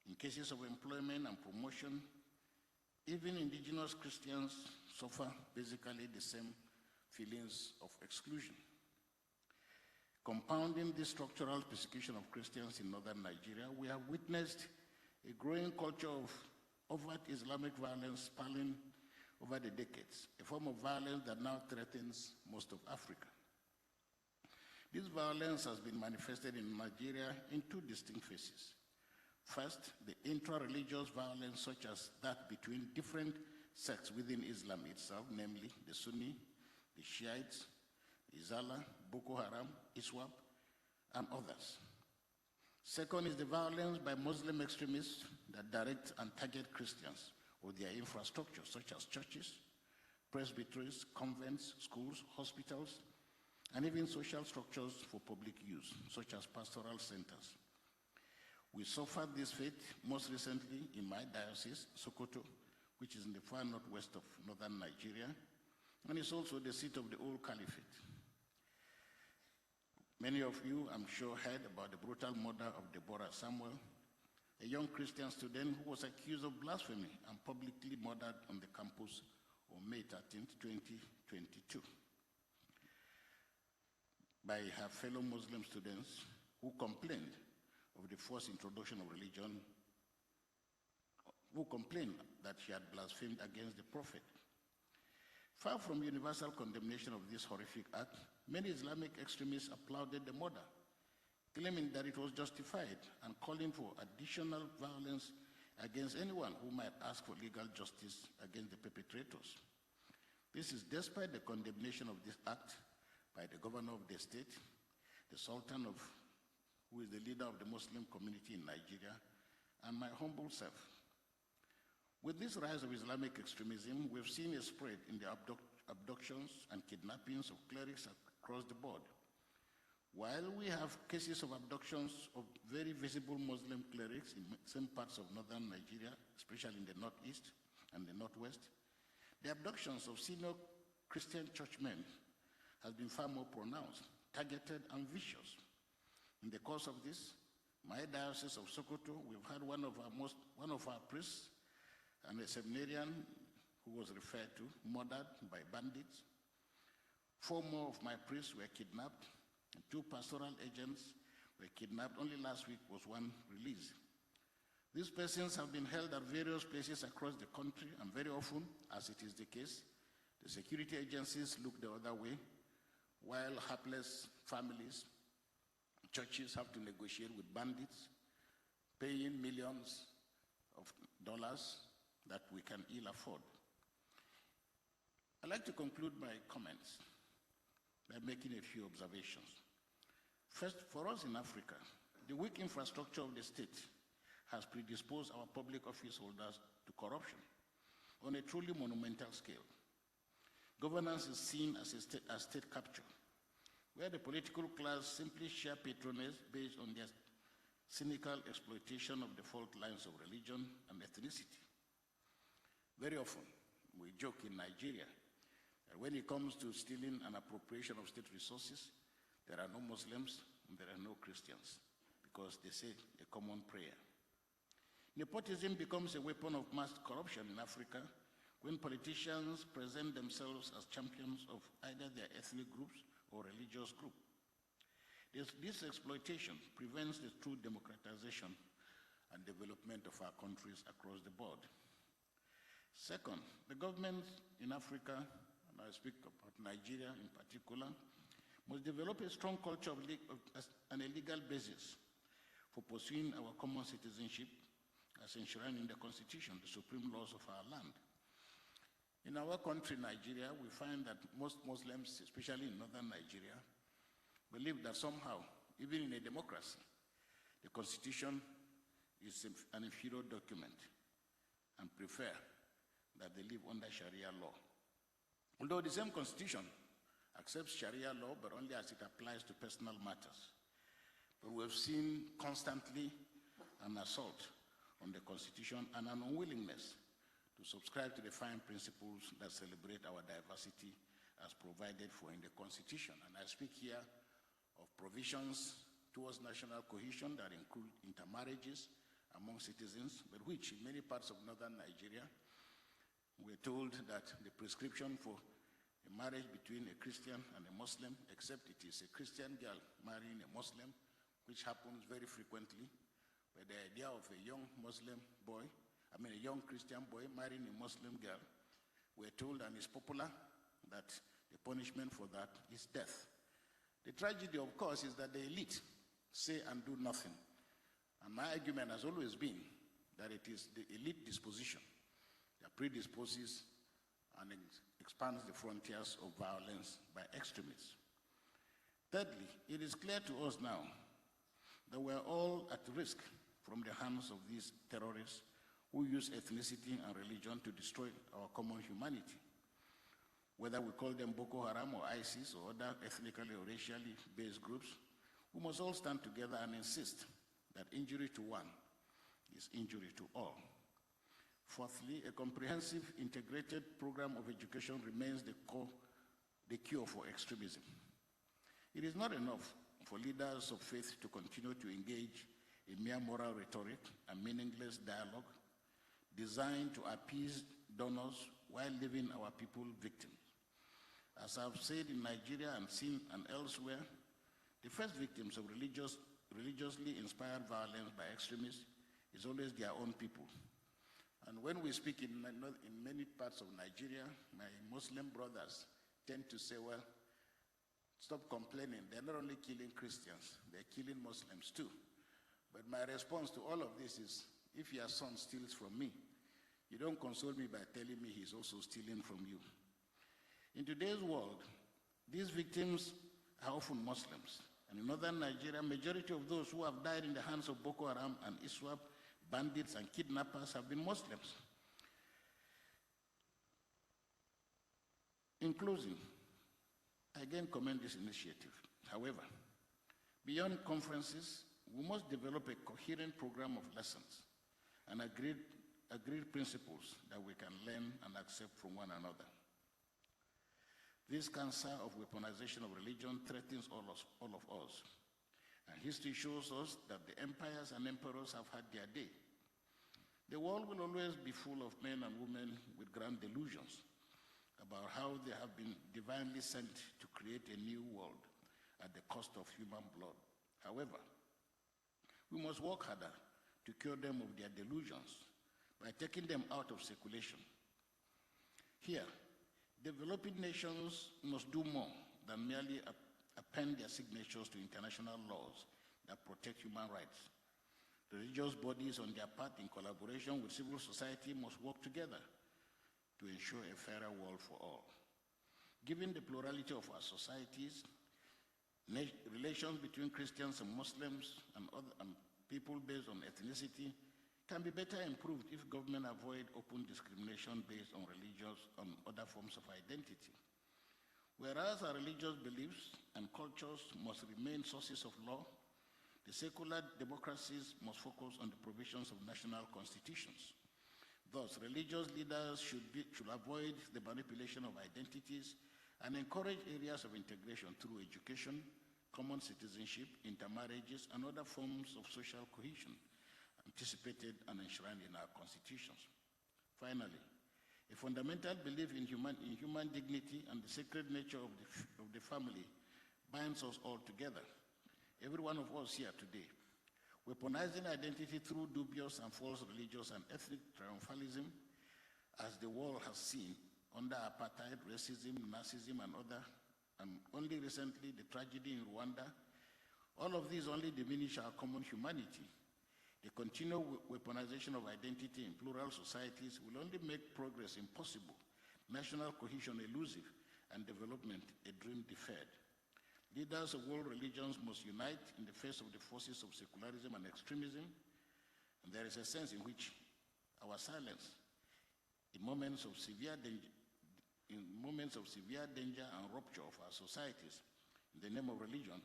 In cases of employment and promotion, even indigenous Christians suffer basically the same feelings of exclusion. Compounding this structural persecution of Christians in northern Nigeria, we have witnessed a growing culture of overt Islamic violence spalling over the decades, a form of violence that now threatens most of Africa. This violence has been manifested in Nigeria in two distinct phases. First, the intra-religious violence such as that between different sects within Islam itself, namely the Sunni, the Shiites, the Izala, Boko Haram, ISWAP, and others. Second is the violence by Muslim extremists that direct and target Christians or their infrastructure, such as churches, presbyteries, convents, schools, hospitals, and even social structures for public use, such as pastoral centers. We suffered this fate most recently in my diocese, Sokoto, which is in the far northwest of northern Nigeria, and it's also the seat of the old caliphate. Many of you, I'm sure, heard about the brutal murder of Deborah Samuel, a young Christian student who was accused of blasphemy and publicly murdered on the campus on May 13, 2022, by her fellow Muslim students who complained of the forced introduction of religion, who complained that she had blasphemed against the Prophet. Far from universal condemnation of this horrific act, many Islamic extremists applauded the murder, claiming that it was justified and calling for additional violence against anyone who might ask for legal justice against the perpetrators. This is despite the condemnation of this act by the governor of the state, the Sultan who is the leader of the Muslim community in Nigeria, and my humble self. With this rise of Islamic extremism, we've seen a spread in the abductions and kidnappings of clerics across the board. While we have cases of abductions of very visible Muslim clerics in some parts of northern Nigeria, especially in the northeast and the northwest, the abductions of senior Christian churchmen has been far more pronounced, targeted, and vicious. In the course of this, my diocese of Sokoto, we've had one of our priests and a seminarian who was referred to, murdered by bandits. 4 more of my priests were kidnapped, and 2 pastoral agents were kidnapped. Only last week was one released. These persons have been held at various places across the country, and very often, as it is the case, the security agencies look the other way, while hapless families, churches have to negotiate with bandits, paying millions of dollars that we can ill afford. I'd like to conclude my comments by making a few observations. First, for us in Africa, the weak infrastructure of the state has predisposed our public office holders to corruption on a truly monumental scale. Governance is seen as state capture, where the political class simply share patronage based on their cynical exploitation of the fault lines of religion and ethnicity. Very often, we joke in Nigeria that when it comes to stealing and appropriation of state resources, there are no Muslims and there are no Christians, because they say a common prayer. Nepotism becomes a weapon of mass corruption in Africa when politicians present themselves as champions of either their ethnic groups or religious group. This exploitation prevents the true democratization and development of our countries across the board. Second, the governments in Africa, and I speak about Nigeria in particular, must develop a strong culture of and a legal basis for pursuing our common citizenship as enshrined in the Constitution, the supreme laws of our land. In our country, Nigeria, we find that most Muslims, especially in northern Nigeria, believe that somehow, even in a democracy, the Constitution is an inferior document and prefer that they live under Sharia law. Although the same Constitution accepts Sharia law, but only as it applies to personal matters. But we've seen constantly an assault on the Constitution and an unwillingness to subscribe to the fine principles that celebrate our diversity as provided for in the Constitution. And I speak here of provisions towards national cohesion that include intermarriages among citizens, but which in many parts of northern Nigeria, we're told that the prescription for a marriage between a Christian and a Muslim, except it is a Christian girl marrying a Muslim, which happens very frequently, but the idea of a young Muslim boy, a young Christian boy marrying a Muslim girl, we're told, and it's popular, that the punishment for that is death. The tragedy, of course, is that the elite say and do nothing. And my argument has always been that it is the elite disposition that predisposes and expands the frontiers of violence by extremists. Thirdly, it is clear to us now that we're all at risk from the hands of these terrorists who use ethnicity and religion to destroy our common humanity. Whether we call them Boko Haram or ISIS or other ethnically or racially based groups, we must all stand together and insist that injury to one is injury to all. Fourthly, a comprehensive integrated program of education remains the cure for extremism. It is not enough for leaders of faith to continue to engage in mere moral rhetoric and meaningless dialogue designed to appease donors while leaving our people victims. As I've said in Nigeria and seen and elsewhere, the first victims of religiously inspired violence by extremists is always their own people. And when we speak in many parts of Nigeria, my Muslim brothers tend to say, well, stop complaining. They're not only killing Christians, they're killing Muslims too. But my response to all of this is, if your son steals from me, you don't console me by telling me he's also stealing from you. In today's world, these victims are often Muslims. And in northern Nigeria, majority of those who have died in the hands of Boko Haram and ISWAP bandits and kidnappers have been Muslims. In closing, I again commend this initiative. However, beyond conferences, we must develop a coherent program of lessons and agreed principles that we can learn and accept from one another. This cancer of weaponization of religion threatens all of us. And history shows us that the empires and emperors have had their day. The world will always be full of men and women with grand delusions about how they have been divinely sent to create a new world at the cost of human blood. However, we must work harder to cure them of their delusions by taking them out of circulation. Here, developing nations must do more than merely append their signatures to international laws that protect human rights. Religious bodies on their part, in collaboration with civil society, must work together to ensure a fairer world for all. Given the plurality of our societies, relations between Christians and Muslims and people based on ethnicity can be better improved if government avoid open discrimination based on other forms of identity. Whereas our religious beliefs and cultures must remain sources of law, the secular democracies must focus on the provisions of national constitutions. Thus, religious leaders should avoid the manipulation of identities and encourage areas of integration through education, common citizenship, intermarriages, and other forms of social cohesion anticipated and enshrined in our constitutions. Finally, a fundamental belief in human dignity and the sacred nature of the family binds us all together. Every one of us here today, weaponizing identity through dubious and false religious and ethnic triumphalism, as the world has seen under apartheid, racism, Nazism, and only recently the tragedy in Rwanda, all of these only diminish our common humanity. The continued weaponization of identity in plural societies will only make progress impossible, national cohesion elusive, and development a dream deferred. Leaders of world religions must unite in the face of the forces of secularism and extremism, and there is a sense in which our silence in moments of severe danger and rupture of our societies in the name of religion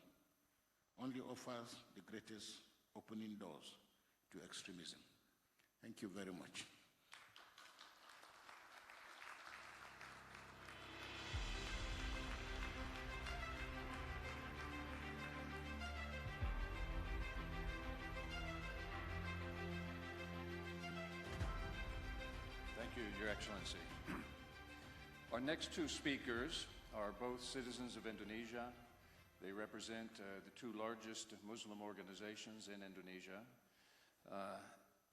only offers the greatest opening doors to extremism. Thank you very much. Thank you, Your Excellency. Our next two speakers are both citizens of Indonesia. They represent the two largest Muslim organizations in Indonesia.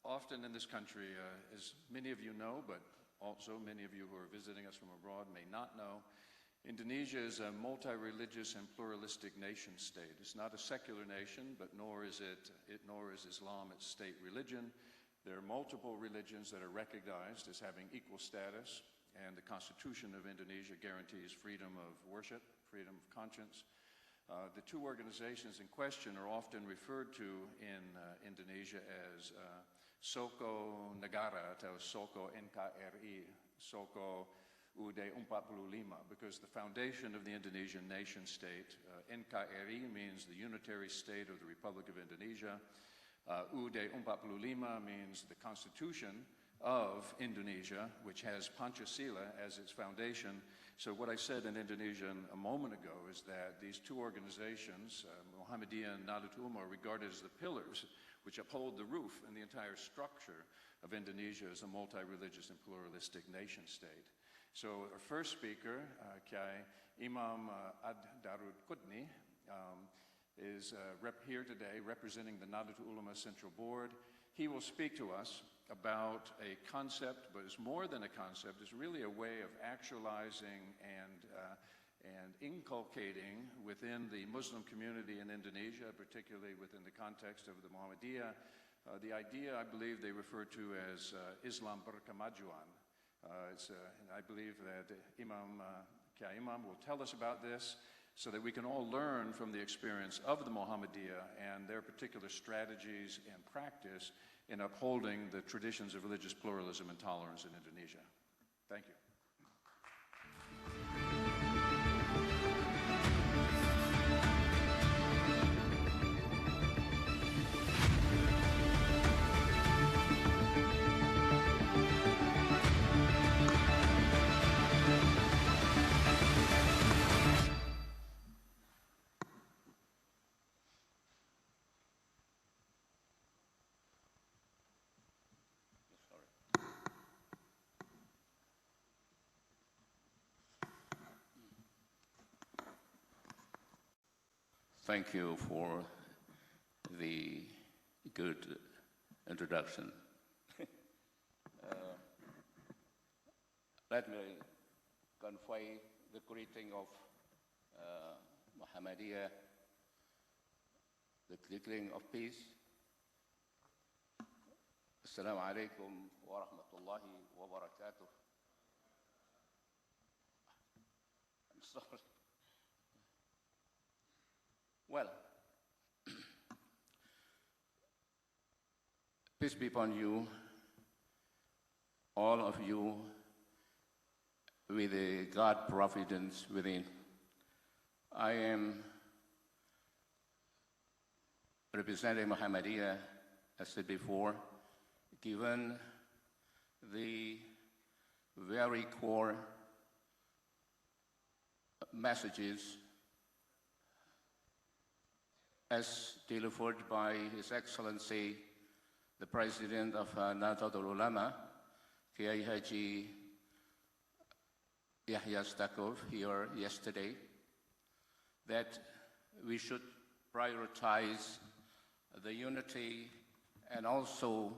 Often in this country, as many of you know, but also many of you who are visiting us from abroad may not know, Indonesia is a multi-religious and pluralistic nation state. It's not a secular nation, but nor is Islam its state religion. There are multiple religions that are recognized as having equal status, and the Constitution of Indonesia guarantees freedom of worship, freedom of conscience. The two organizations in question are often referred to in Indonesia as Soko Negara atau Soko NKRI, Soko UD45, because the foundation of the Indonesian nation state, NKRI, means the unitary state of the Republic of Indonesia. UD45 means the Constitution of Indonesia, which has Pancasila as its foundation. So what I said in Indonesian a moment ago is that these two organizations, Muhammadiyah and Nahdlatul Ulama, are regarded as the pillars which uphold the roof and the entire structure of Indonesia as a multi-religious and pluralistic nation state. So our first speaker, Kiai Imam Ad-Darud Qutni, is here today representing the Nahdlatul Ulama Central Board. He will speak to us about a concept, but it's more than a concept. It's really a way of actualizing and inculcating within the Muslim community in Indonesia, particularly within the context of the Muhammadiyah, the idea I believe they refer to as Islam berkemajuan. I believe that Kiai Imam will tell us about this. so that we can all learn from the experience of the Muhammadiyah and their particular strategies and practice in upholding the traditions of religious pluralism and tolerance in Indonesia. Thank you. Thank you for the good introduction. Let me convey the greeting of Muhammadiyah, the greeting of peace. Assalamu alaikum wa rahmatullahi wa barakatuh. I'm sorry. Well, peace be upon you, all of you, with the God providence within. I am representing Muhammadiyah, as said before, given the very core messages as delivered by His Excellency, the President of Nahdlatul Ulama, Kiai Haji Yahya Stakov, here yesterday, that we should prioritize the unity and also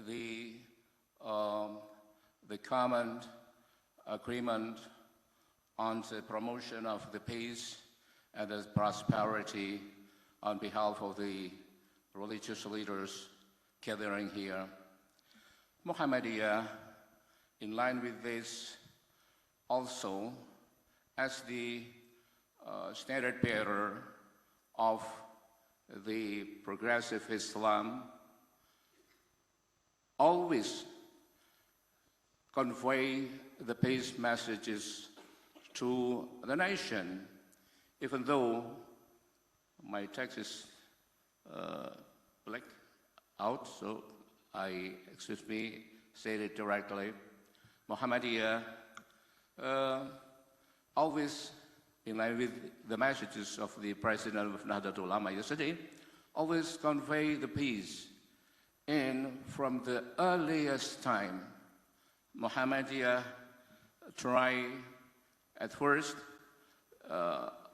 the common agreement on the promotion of the peace and the prosperity on behalf of the religious leaders gathering here. Muhammadiyah, in line with this, also as the standard bearer of the progressive Islam, always convey the peace messages to the nation, even though my text is black out, so excuse me, say it directly. Muhammadiyah, always in line with the messages of the President of Nahdlatul Ulama yesterday, always convey the peace. And from the earliest time, Muhammadiyah try at first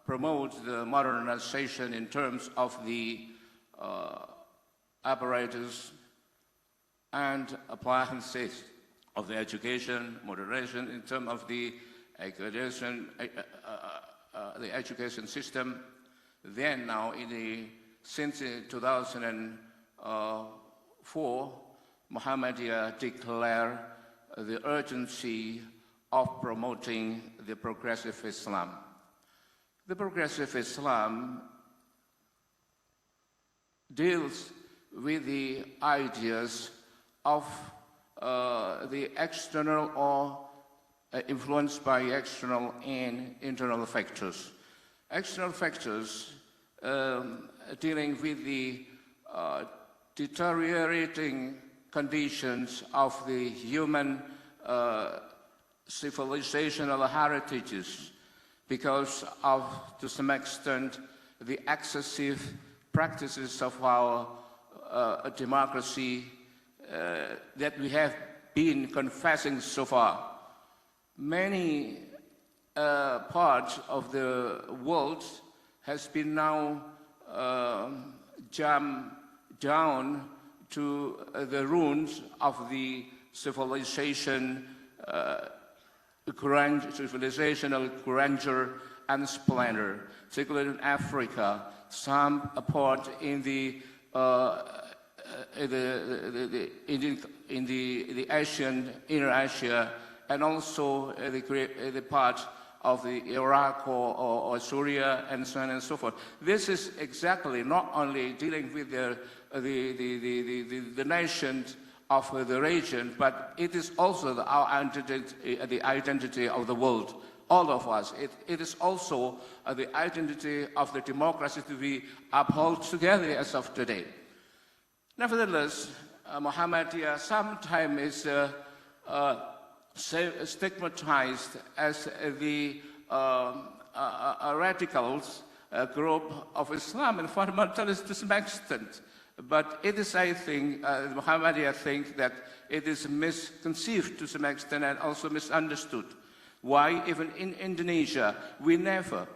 promote the modernization in terms of the apparatus and appliances of the education, moderation in terms of the education system. Then now, since 2004, Muhammadiyah declared the urgency of promoting the progressive Islam. The progressive Islam deals with the ideas of the external or influenced by external and internal factors. External factors dealing with the deteriorating conditions of the human civilizational heritages because of, to some extent, the excessive practices of our democracy that we have been confessing so far. Many parts of the world has been now jammed down to the ruins of the civilizational grandeur and splendor, particularly in Africa, some part in the Asian, inner Asia, and also the part of the Iraq or Syria and so on and so forth. This is exactly not only dealing with the nations of the region, but it is also our identity, the identity of the world, all of us. It is also the identity of the democracy to be upheld together as of today. Nevertheless, Muhammadiyah sometimes is stigmatized as the radicals group of Islam and fundamentalists to some extent. But it is, I think, Muhammadiyah think that it is misconceived to some extent and also misunderstood. Why? Even in Indonesia, we never,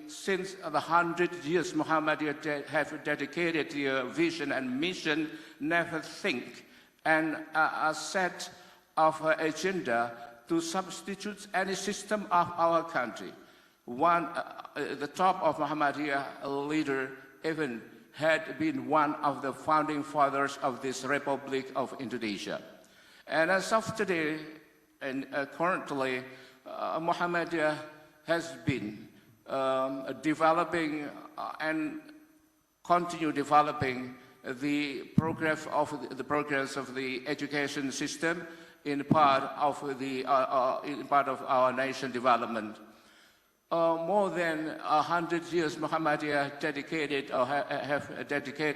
since the 100 years Muhammadiyah have dedicated their vision and mission, never think and a set of agenda to substitute any system of our country. The top of Muhammadiyah leader even had been one of the founding fathers of this Republic of Indonesia. And as of today, and currently, Muhammadiyah has been developing and continue developing the progress of the education system in part of our nation development. More than 100 years, Muhammadiyah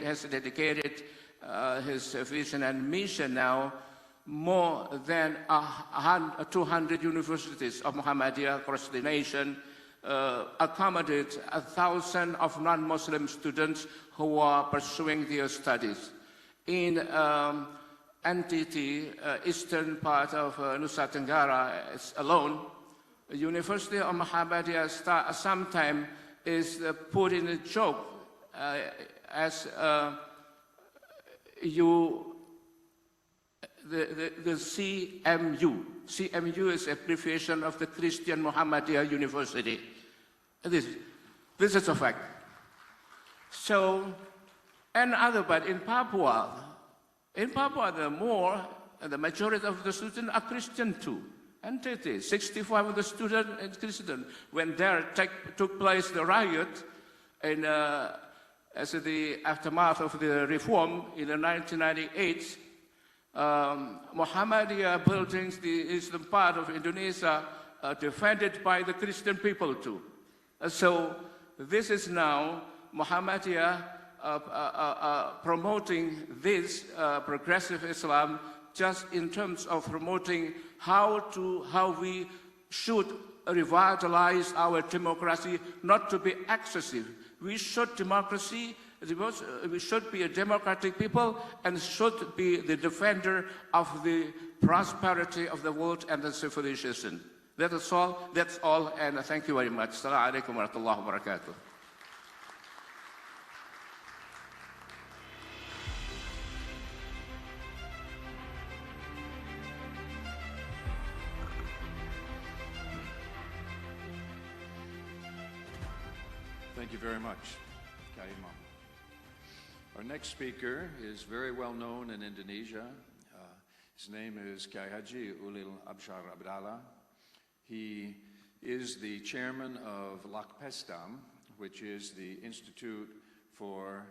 has dedicated his vision and mission now. More than 200 universities of Muhammadiyah across the nation accommodate 1,000 of non-Muslim students who are pursuing their studies. In NTT, eastern part of Nusa Tenggara alone, the University of Muhammadiyah sometimes is put in a joke as the CMU. CMU is abbreviation of the Christian Muhammadiyah University. This is a fact. So, but in Papua, the majority of the students are Christian too. And 65 of the students are Christian. When there took place the riot in, as the aftermath of the reform in 1998, Muhammadiyah buildings, the eastern part of Indonesia, defended by the Christian people too. So this is now Muhammadiyah promoting this progressive Islam just in terms of promoting how we should revitalize our democracy, not to be excessive. We should be a democratic people and should be the defender of the prosperity of the world and the civilization. That's all, and thank you very much. Assalamu alaikum wa rahmatullahi wa barakatuh. Thank you very much, Kak Imam. Our next speaker is very well known in Indonesia. His name is Kiai Haji Ulil Abshar Abdallah. He is the chairman of Lakpestam, which is the Institute for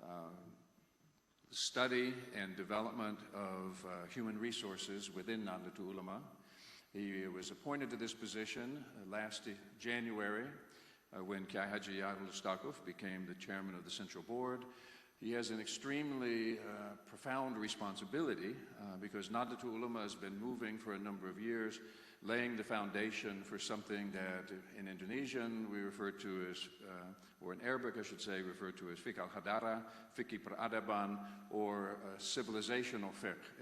the Study and Development of Human Resources within Nahdlatul Ulama. He was appointed to this position last January when Kiai Haji Yadul Stakuf became the chairman of the Central Board. He has an extremely profound responsibility because Nahdlatul Ulama has been moving for a number of years, laying the foundation for something that in Indonesian we refer to as, or in Arabic I should say, referred to as fiqh al-hadara, fiqh peradaban, or civilizational fiqh,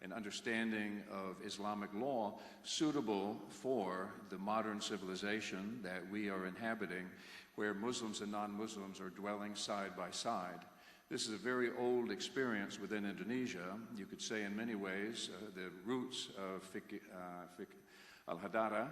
an understanding of Islamic law suitable for the modern civilization that we are inhabiting, where Muslims and non-Muslims are dwelling side by side. This is a very old experience within Indonesia. You could say in many ways the roots of fiqh al-hadara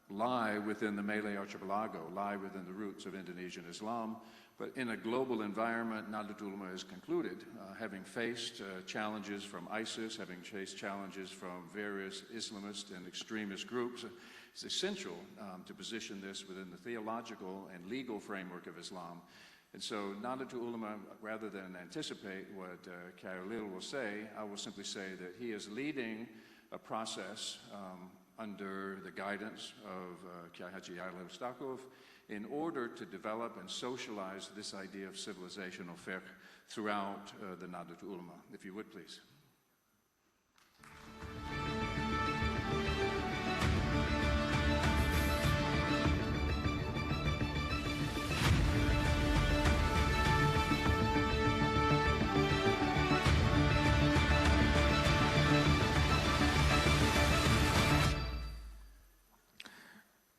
lie within the Malay archipelago, lie within the roots of Indonesian Islam. But in a global environment, Nahdlatul Ulama has concluded, having faced challenges from ISIS, having faced challenges from various Islamist and extremist groups, It's essential to position this within the theological and legal framework of Islam. And so, Nahdlatul Ulama, rather than anticipate what Khalil will say, I will simply say that he is leading a process under the guidance of Kiai Haji Yailil Stakov in order to develop and socialize this idea of civilizational fiqh throughout the Nahdlatul Ulama. If you would, please.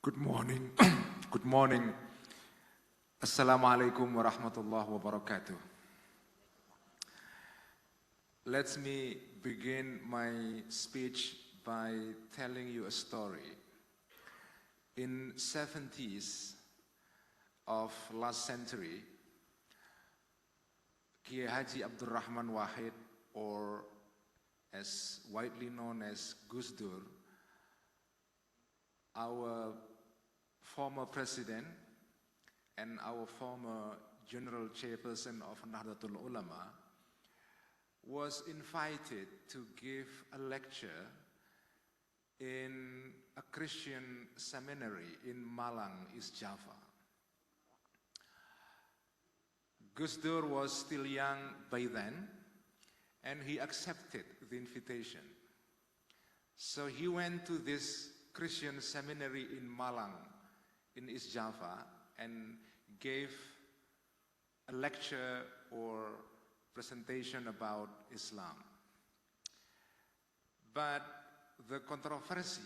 Good morning. Good morning. Assalamu alaikum wa rahmatullahi wa barakatuh. Let me begin my speech by telling you a story. In 70s of last century, Kiai Haji Abdul Rahman Wahid, or as widely known as Gus Dur, our former president and our former general chairperson of Nahdlatul Ulama, was invited to give a lecture in a Christian seminary in Malang, East Java. Gus Dur was still young by then, and he accepted the invitation. So he went to this Christian seminary in Malang, in East Java, and gave a lecture or presentation about Islam. But the controversy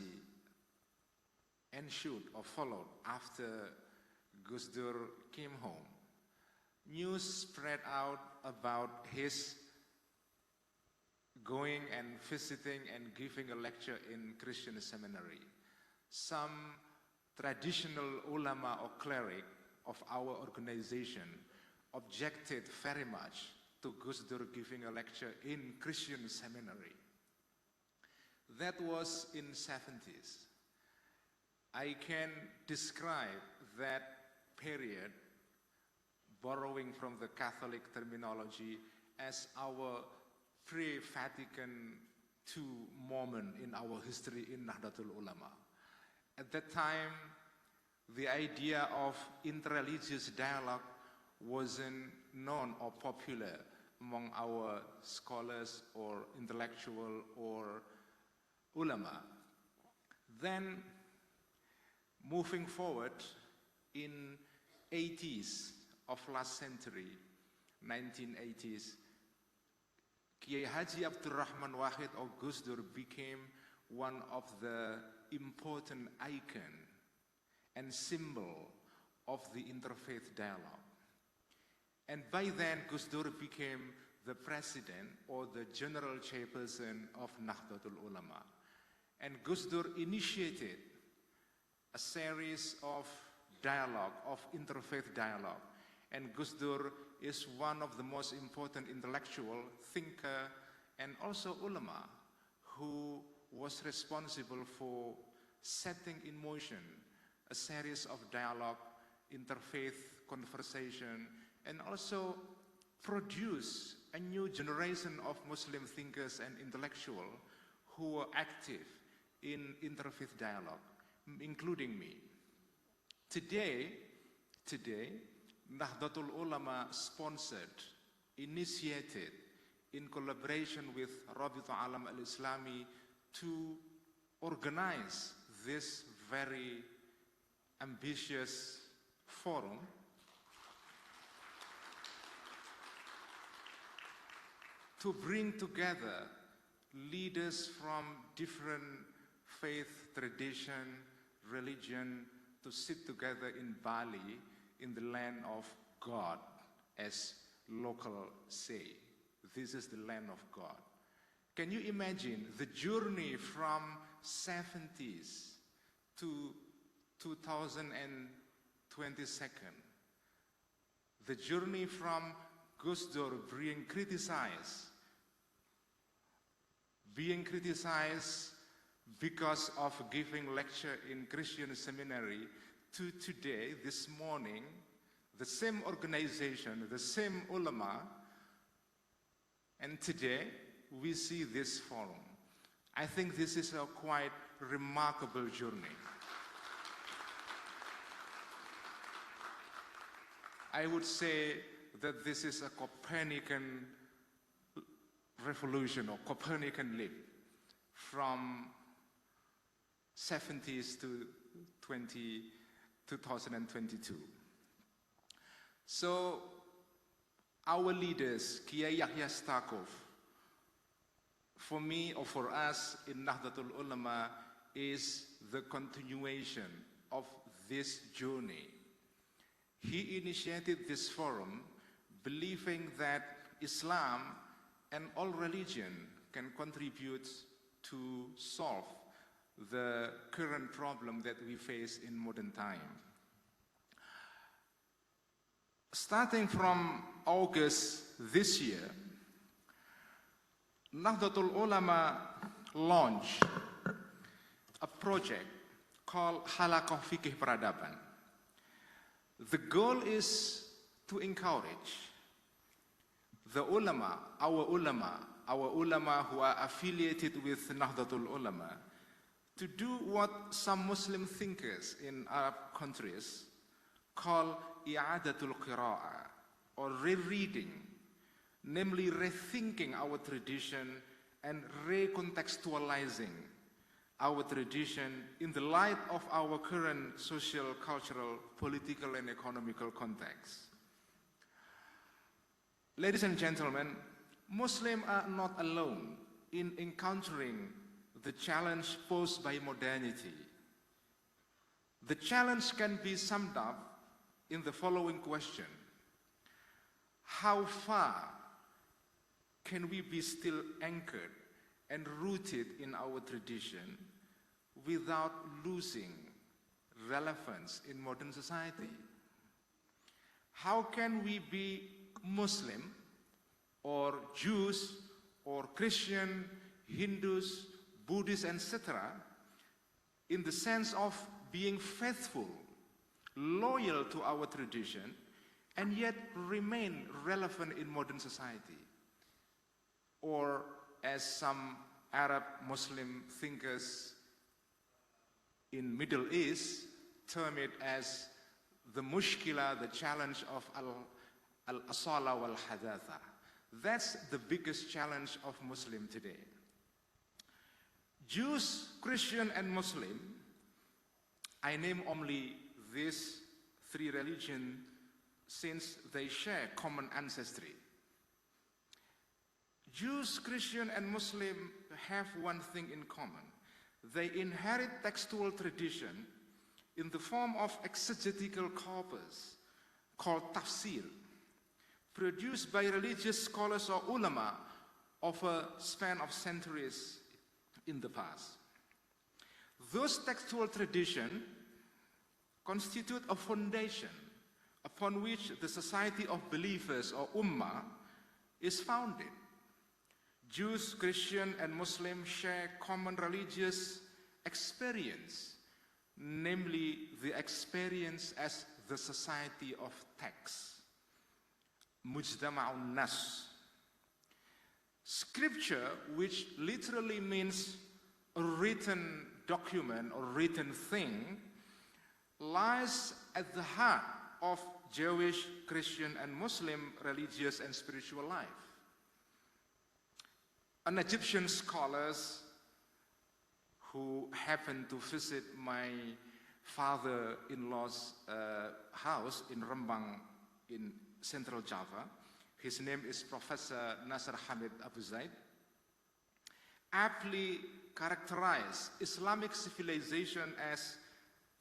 ensued or followed after Gus Dur came home. News spread out about his going and visiting and giving a lecture in Christian seminary. Some traditional ulama or cleric of our organization objected very much to Gus Dur giving a lecture in Christian seminary. That was in 70s. I can describe that period, borrowing from the Catholic terminology, as our pre-Vatican II moment in our history in Nahdlatul Ulama. At that time, the idea of interreligious dialogue wasn't known or popular among our scholars or intellectual or ulama. Then, moving forward, in 80s of last century, 1980s, Kiai Haji Abdul Rahman Wahid or Gus Dur became one of the important icon and symbol of the interfaith dialogue. And by then, Gus Dur became the president or the general chairperson of Nahdlatul Ulama. And Gus Dur initiated a series of dialogue, of interfaith dialogue. And Gus Dur is one of the most important intellectual thinker and also ulama who was responsible for setting in motion a series of dialogue, interfaith conversation, and also produce a new generation of Muslim thinkers and intellectuals who were active in interfaith dialogue, including me. Today, Nahdlatul Ulama sponsored, initiated, in collaboration with Rabita Alam al-Islami, to organize this very ambitious forum to bring together leaders from different faith, tradition, religion, to sit together in Bali, in the land of God, as local say. This is the land of God. Can you imagine the journey from 70s to 2022? The journey from Gus Dur being criticized because of giving lecture in Christian seminary to today, this morning, the same organization, the same ulama, and today we see this forum. I think this is a quite remarkable journey. I would say that this is a Copernican revolution or Copernican leap from 70s to 2022. So our leaders, Kiai Yahya Stakov, for me or for us in Nahdlatul Ulama, is the continuation of this journey. He initiated this forum believing that Islam and all religion can contribute to solve the current problem that we face in modern time. Starting from August this year, Nahdlatul Ulama launched a project called Halaqah Fikih Peradaban. The goal is to encourage the ulama, our ulama who are affiliated with Nahdlatul Ulama, to do what some Muslim thinkers in Arab countries call i'adatul qira'ah, or rereading, namely rethinking our tradition and recontextualizing our tradition in the light of our current social, cultural, political, and economical context. Ladies and gentlemen, Muslims are not alone in encountering the challenge posed by modernity. The challenge can be summed up in the following question: how far can we be still anchored and rooted in our tradition without losing relevance in modern society? How can we be Muslim or Jews or Christian, Hindus, Buddhists, etc., in the sense of being faithful, loyal to our tradition, and yet remain relevant in modern society? Or, as some Arab Muslim thinkers in Middle East term it as the mushkila, the challenge of al-asala wal-hadatha. That's the biggest challenge of Muslim today. Jews, Christian, and Muslim, I name only these three religions since they share common ancestry. Jews, Christian, and Muslim have one thing in common. They inherit textual tradition in the form of exegetical corpus called tafsir, produced by religious scholars or ulama of a span of centuries in the past. Those textual traditions constitute a foundation upon which the society of believers or ummah is founded. Jews, Christian, and Muslim share common religious experience, namely the experience as the society of text, mujtama'un nas. Scripture, which literally means a written document or written thing, lies at the heart of Jewish, Christian, and Muslim religious and spiritual life. An Egyptian scholar who happened to visit my father-in-law's house in Rembang in Central Java, his name is Professor Nasser Hamid Abu Zaid, aptly characterized Islamic civilization as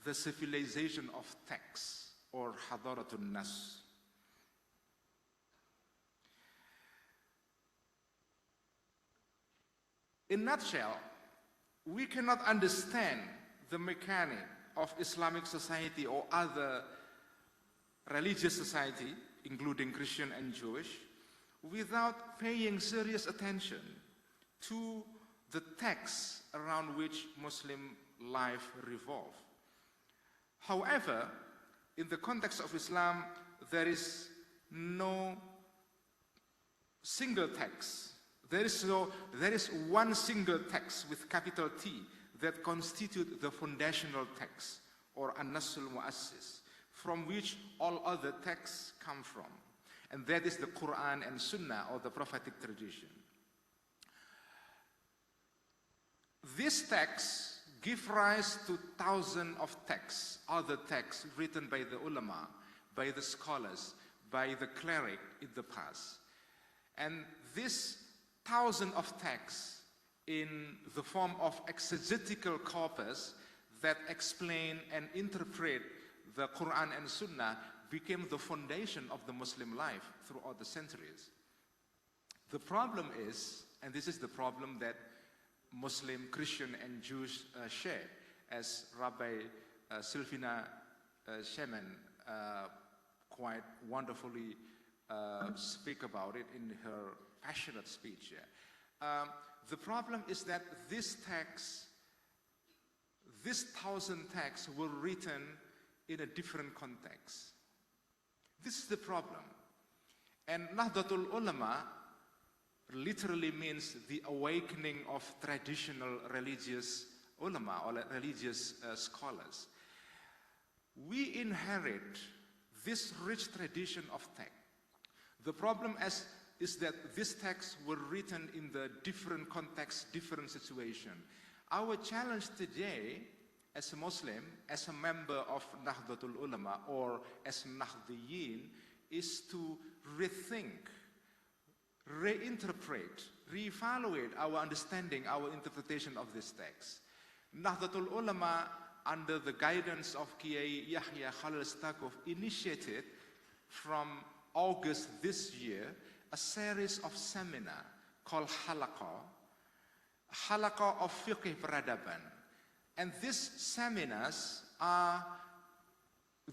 the civilization of text, or hadaratun nas. In a nutshell, we cannot understand the mechanic of Islamic society or other religious society, including Christian and Jewish, without paying serious attention to the texts around which Muslim life revolve. However, in the context of Islam, there is no single text. There is one single text with capital T that constitutes the foundational text, or An-Nasul Mu'assis, from which all other texts come from. And that is the Quran and Sunnah, or the prophetic tradition. These texts give rise to thousands of texts, other texts written by the ulama, by the scholars, by the cleric in the past. And these thousands of texts in the form of exegetical corpus that explain and interpret the Quran and Sunnah became the foundation of the Muslim life throughout the centuries. The problem is, and this is the problem that Muslim, Christian, and Jews share, as Rabbi Sylvina Shemen quite wonderfully speak about it in her passionate speech. The problem is that these texts, these 1,000 texts, were written in a different context. This is the problem. And Nahdlatul Ulama literally means the awakening of traditional religious ulama, or religious scholars. We inherit this rich tradition of text. The problem is that these texts were written in the different context, different situation. Our challenge today, as a Muslim, as a member of Nahdlatul Ulama, or as Nahdiyin, is to rethink, reinterpret, reevaluate our understanding, our interpretation of this text. Nahdlatul Ulama, under the guidance of Kiai Yahya Khalil Stakuf, initiated from August this year a series of seminars called Halaqah of Fiqh Peradaban. And these seminars are,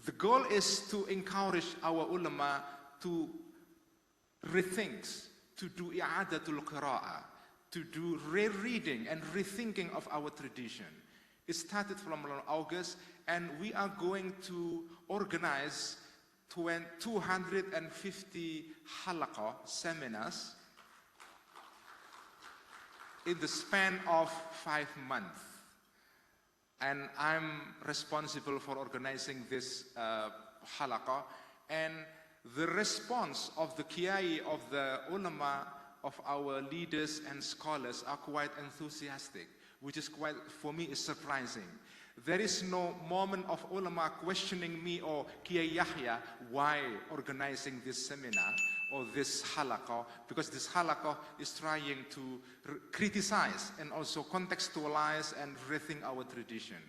the goal is to encourage our ulama to rethink, to do i'adatul qira'ah, to do rereading and rethinking of our tradition. It started from August, and we are going to organize 250 halaqah seminars in the span of 5 months. And I'm responsible for organizing this halaqah, and the response of the kiai, of the ulama, of our leaders and scholars are quite enthusiastic, which is quite, for me, is surprising. There is no moment of ulama questioning me or Kiai Yahya why organizing this seminar or this halaqah, because this halaqah is trying to criticize and also contextualize and rethink our tradition.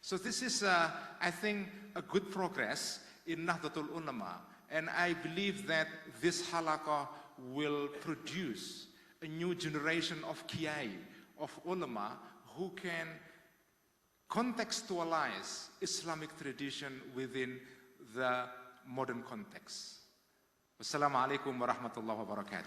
So this is, I think, a good progress in Nahdlatul Ulama. And I believe that this halaqah will produce a new generation of kiai, of ulama, who can contextualize Islamic tradition within the modern context. Wassalamu alaikum wa rahmatullahi wa barakatuh.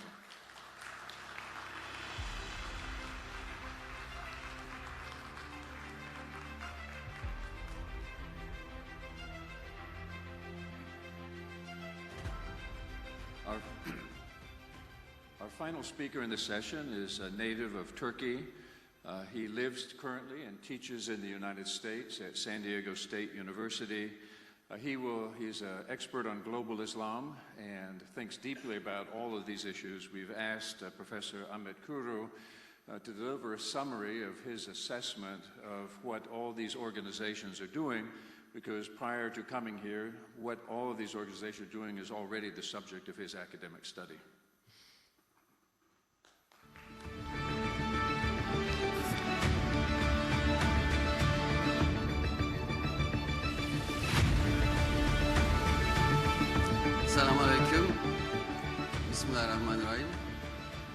Our final speaker in the session is a native of Turkey. He lives currently and teaches in the United States at San Diego State University. He's an expert on global Islam and thinks deeply about all of these issues. We've asked Professor Ahmet Kuru to deliver a summary of his assessment of what all these organizations are doing, because prior to coming here, what all of these organizations are doing is already the subject of his academic study. Assalamu alaikum. Bismillahirrahmanirrahim.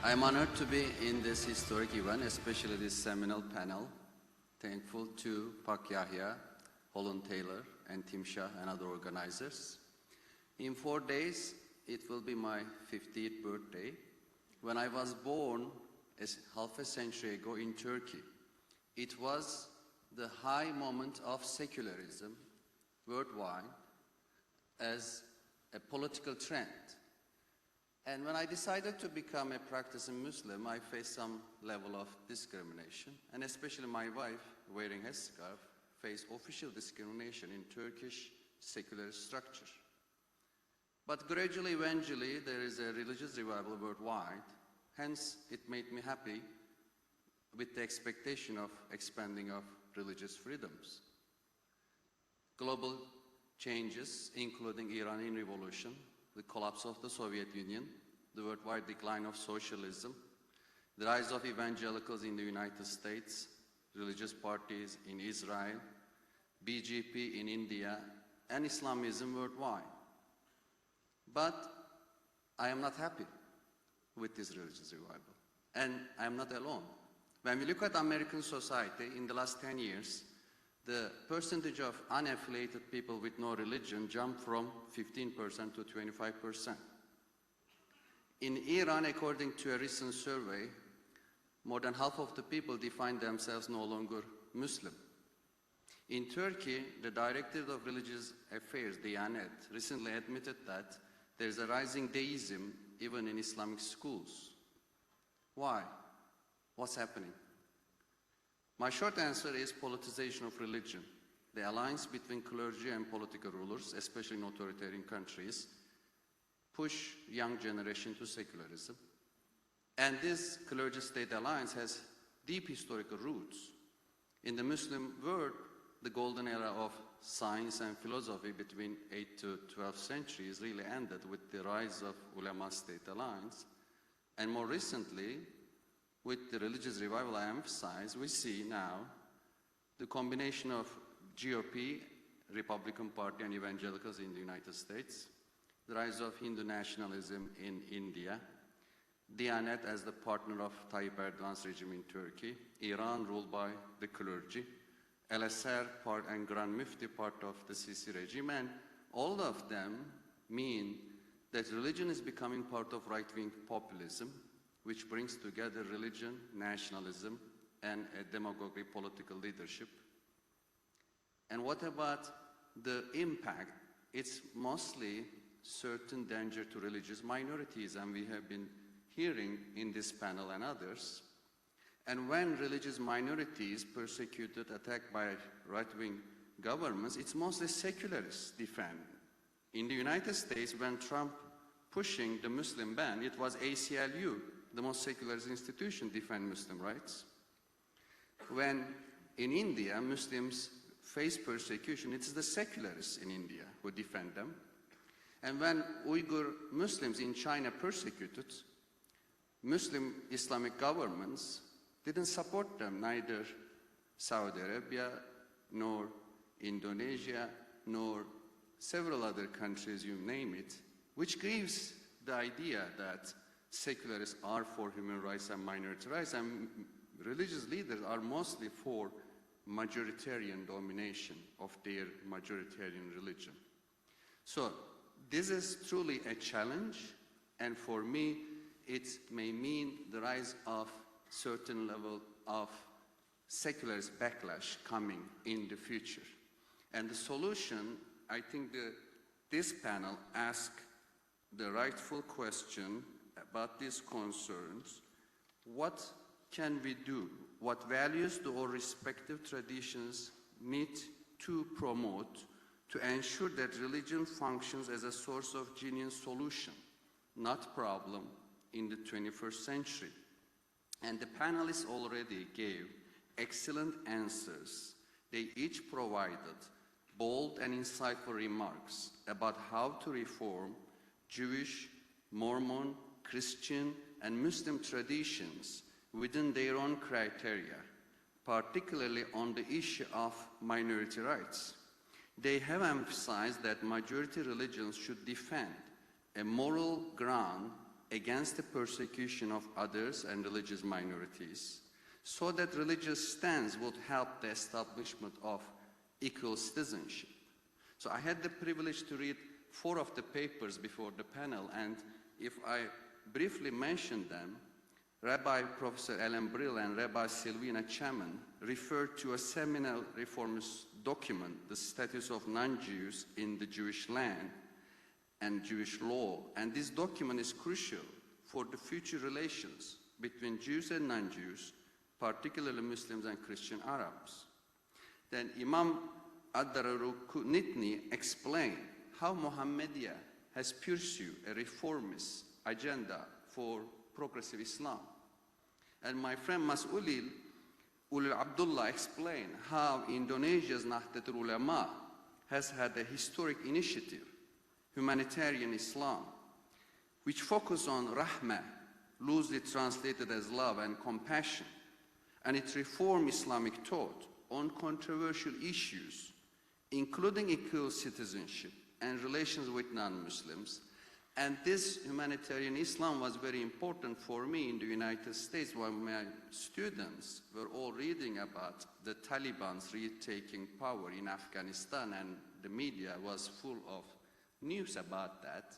I am honored to be in this historic event, especially this seminal panel. Thankful to Pak Yahya, Holland Taylor, and Tim Shah and other organizers. In 4 days, it will be my 50th birthday. When I was born, half a century ago in Turkey. It was the high moment of secularism worldwide as a political trend. And when I decided to become a practicing Muslim, I faced some level of discrimination, and especially my wife, wearing a scarf, faced official discrimination in Turkish secular structure. But gradually, eventually, there is a religious revival worldwide. Hence, it made me happy with the expectation of expanding of religious freedoms. Global changes, including Iranian revolution, the collapse of the Soviet Union, the worldwide decline of socialism, the rise of evangelicals in the United States, religious parties in Israel, BJP in India, and Islamism worldwide. But I am not happy with this religious revival, and I am not alone. When we look at American society in the last 10 years, the percentage of unaffiliated people with no religion jumped from 15% to 25%. In Iran, according to a recent survey, more than half of the people define themselves no longer Muslim. In Turkey, the Director of Religious Affairs, Diyanet, recently admitted that there is a rising deism even in Islamic schools. Why? What's happening? My short answer is politicization of religion. The alliance between clergy and political rulers, especially in authoritarian countries, push young generation to secularism. And this clergy-state alliance has deep historical roots. In the Muslim world, the golden era of science and philosophy between 8th to 12th centuries really ended with the rise of ulama-state alliance. And more recently, with the religious revival I emphasize, we see now the combination of GOP, Republican Party, and evangelicals in the United States, the rise of Hindu nationalism in India, Diyanet as the partner of Tayyip Erdogan's regime in Turkey, Iran ruled by the clergy, LSR part and Grand Mufti part of the Sisi regime, and all of them mean that religion is becoming part of right-wing populism, which brings together religion, nationalism, and a demagogic political leadership. And what about the impact? It's mostly certain danger to religious minorities, and we have been hearing in this panel and others. And when religious minorities persecuted, attacked by right-wing governments, it's mostly secularists defend. In the United States, when Trump pushing the Muslim ban, it was ACLU, the most secularist institution, defend Muslim rights. When in India, Muslims face persecution, it's the secularists in India who defend them. And when Uyghur Muslims in China persecuted, Muslim Islamic governments didn't support them, neither Saudi Arabia, nor Indonesia, nor several other countries, you name it, which gives the idea that secularists are for human rights and minority rights, and religious leaders are mostly for majoritarian domination of their majoritarian religion. So this is truly a challenge, and for me, it may mean the rise of certain level of secularist backlash coming in the future. And the solution, I think this panel asks the rightful question about these concerns. What can we do? What values do our respective traditions need to promote to ensure that religion functions as a source of genuine solution, not problem, in the 21st century? And the panelists already gave excellent answers. They each provided bold and insightful remarks about how to reform Jewish, Mormon, Christian, and Muslim traditions within their own criteria, particularly on the issue of minority rights. They have emphasized that majority religions should defend a moral ground against the persecution of others and religious minorities, so that religious stance would help the establishment of equal citizenship. So I had the privilege to read 4 of the papers before the panel, and if I briefly mention them, Rabbi Professor Ellen Brill and Rabbi Sylvina Chaman referred to a seminal reformist document, The Status of Non-Jews in the Jewish Land and Jewish Law, and this document is crucial for the future relations between Jews and non-Jews, particularly Muslims and Christian Arabs. Then Imam Ad-Dararqutni explained how Muhammadiyah has pursued a reformist agenda for progressive Islam. And my friend Mas'ulil Ulil Abdullah explained how Indonesia's Nahdlatul Ulama has had a historic initiative, humanitarian Islam, which focus on rahmah, loosely translated as love and compassion, and it reformed Islamic thought on controversial issues, including equal citizenship and relations with non-Muslims. And this humanitarian Islam was very important for me in the United States when my students were all reading about the Taliban's retaking power in Afghanistan, and the media was full of news about that.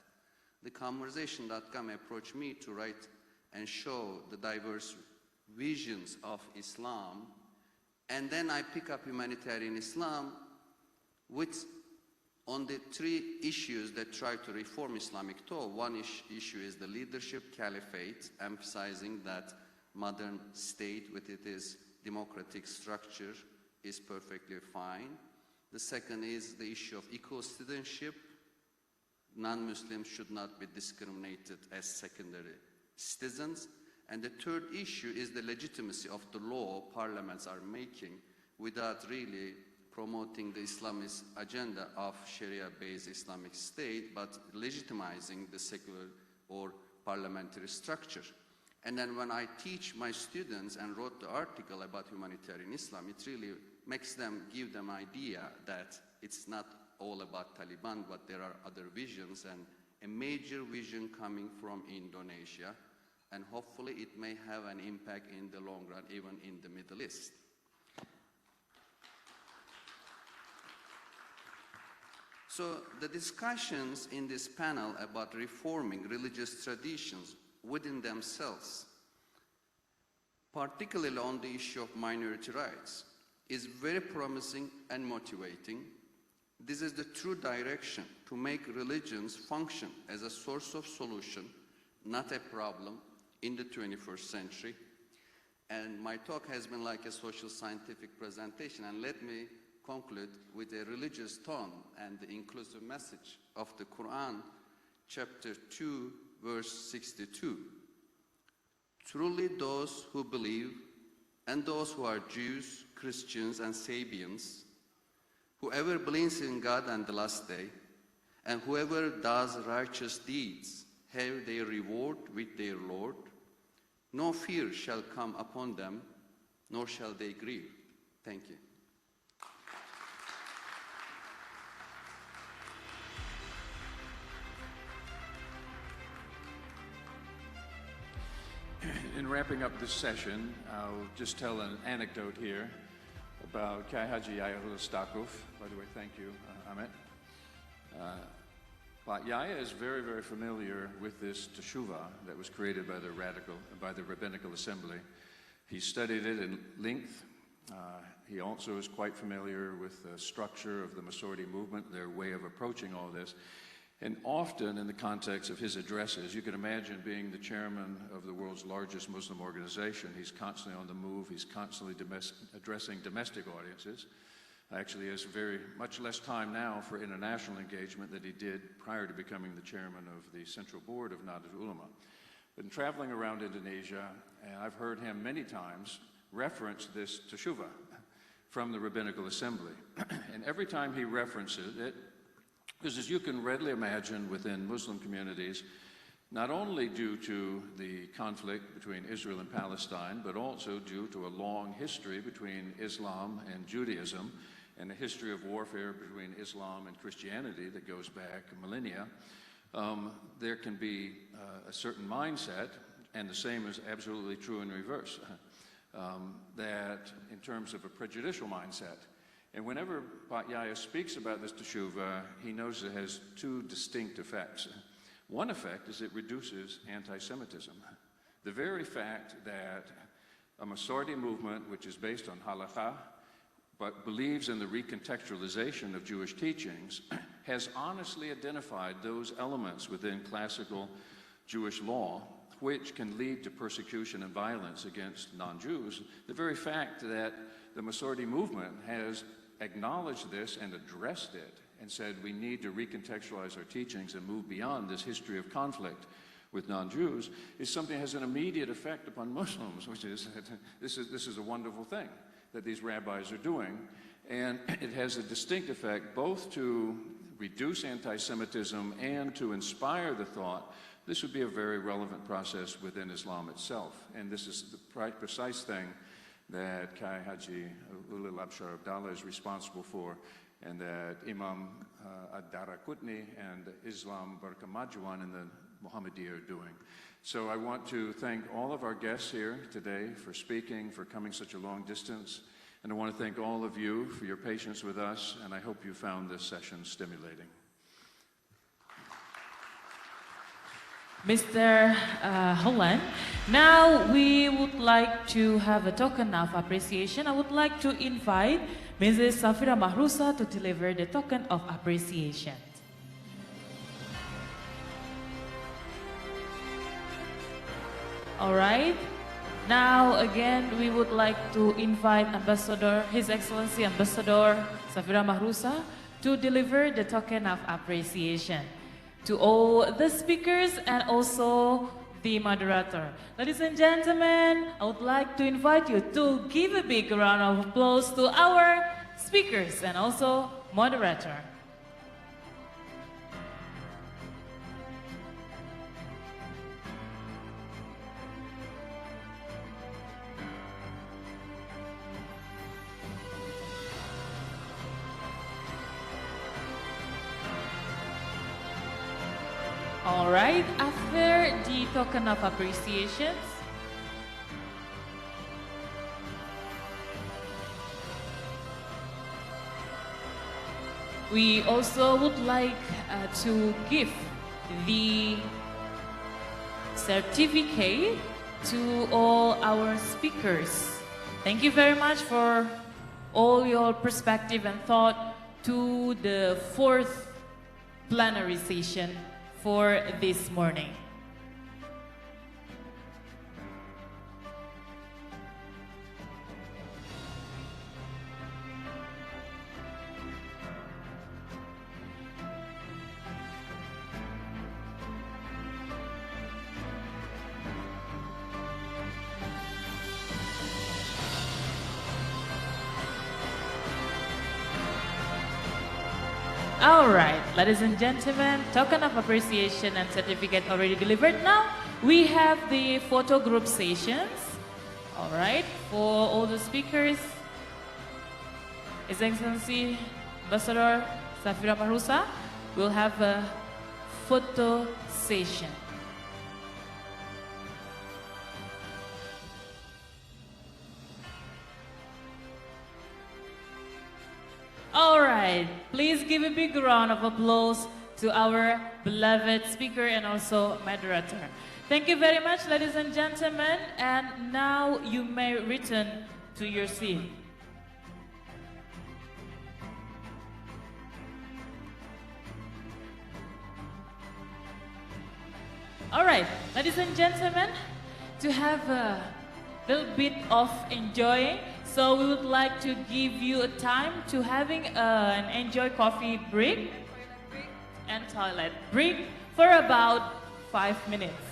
The Conversation.com approached me to write and show the diverse visions of Islam. And then I pick up humanitarian Islam with on the three issues that try to reform Islamic thought. One issue is the leadership caliphate, emphasizing that modern state with its democratic structure is perfectly fine. The second is the issue of equal citizenship. Non-Muslims should not be discriminated as secondary citizens. And the third issue is the legitimacy of the law parliaments are making without really promoting the Islamist agenda of Sharia-based Islamic State, but legitimizing the secular or parliamentary structure. And then when I teach my students and wrote the article about humanitarian Islam, it really makes them, give them idea that it's not all about Taliban, but there are other visions, and a major vision coming from Indonesia, and hopefully it may have an impact in the long run, even in the Middle East. So the discussions in this panel about reforming religious traditions within themselves, particularly on the issue of minority rights, is very promising and motivating. This is the true direction to make religions function as a source of solution, not a problem, in the 21st century. And my talk has been like a social scientific presentation, and let me conclude with a religious tone and the inclusive message of the Quran, chapter 2, verse 62. Truly those who believe, and those who are Jews, Christians, and Sabians, whoever believes in God and the last day, and whoever does righteous deeds, have their reward with their Lord. No fear shall come upon them, nor shall they grieve. Thank you. In wrapping up this session, I'll just tell an anecdote here about Kai Haji Yahya Stakuf. By the way, thank you, Ahmet. But Yahya is very, very familiar with this teshuvah that was created by the Rabbinical Assembly. He studied it in length. He also is quite familiar with the structure of the Masorti movement, their way of approaching all this. And often in the context of his addresses, you can imagine being the chairman of the world's largest Muslim organization. He's constantly on the move. He's constantly addressing domestic audiences. Actually, he has very much less time now for international engagement than he did prior to becoming the chairman of the Central Board of Nahdlatul Ulama. But in traveling around Indonesia, I've heard him many times reference this teshuvah from the Rabbinical Assembly. And every time he references it, because as you can readily imagine within Muslim communities, not only due to the conflict between Israel and Palestine, but also due to a long history between Islam and Judaism, and a history of warfare between Islam and Christianity that goes back millennia, there can be a certain mindset, and the same is absolutely true in reverse, that in terms of a prejudicial mindset. And whenever Bat Yahya speaks about this teshuvah, he knows it has two distinct effects. One effect is it reduces anti-Semitism. The very fact that a Masorti movement, which is based on halakha, but believes in the recontextualization of Jewish teachings, has honestly identified those elements within classical Jewish law which can lead to persecution and violence against non-Jews. The very fact that the Masorti movement has acknowledged this and addressed it and said we need to recontextualize our teachings and move beyond this history of conflict with non-Jews is something that has an immediate effect upon Muslims, which is this is a wonderful thing that these rabbis are doing. And it has a distinct effect both to reduce anti-Semitism and to inspire the thought this would be a very relevant process within Islam itself. And this is the precise thing that Kai Haji Ulil Abshar Abdallah is responsible for, and that Imam Ad-Daraqutni and Islam Barkamajuan and the Muhammadiyya are doing. So I want to thank all of our guests here today for speaking, for coming such a long distance. And I want to thank all of you for your patience with us, and I hope you found this session stimulating. Mr. Holland, now we would like to have a token of appreciation. I would like to invite Mrs. Safira Mahrusa to deliver the token of appreciation. All right. Now, again, we would like to invite Ambassador, His Excellency Ambassador Safira Mahrusa to deliver the token of appreciation to all the speakers and also the moderator. Ladies and gentlemen, I would like to invite you to give a big round of applause to our speakers and also moderator. All right, after the token of appreciations, we also would like to give the certificate to all our speakers. Thank you very much for all your perspective and thought to the 4th plenary session for this morning. All right, ladies and gentlemen, token of appreciation and certificate already delivered. Now we have the photo group sessions. All right, for all the speakers, His Excellency Ambassador Safira Mahrusa will have a photo session. All right, please give a big round of applause to our beloved speaker and also moderator. Thank you very much, ladies and gentlemen, and now you may return to your seat. All right, ladies and gentlemen, to have a little bit of enjoying, so we would like to give you a time to having an enjoy coffee break and toilet break for about 5 minutes.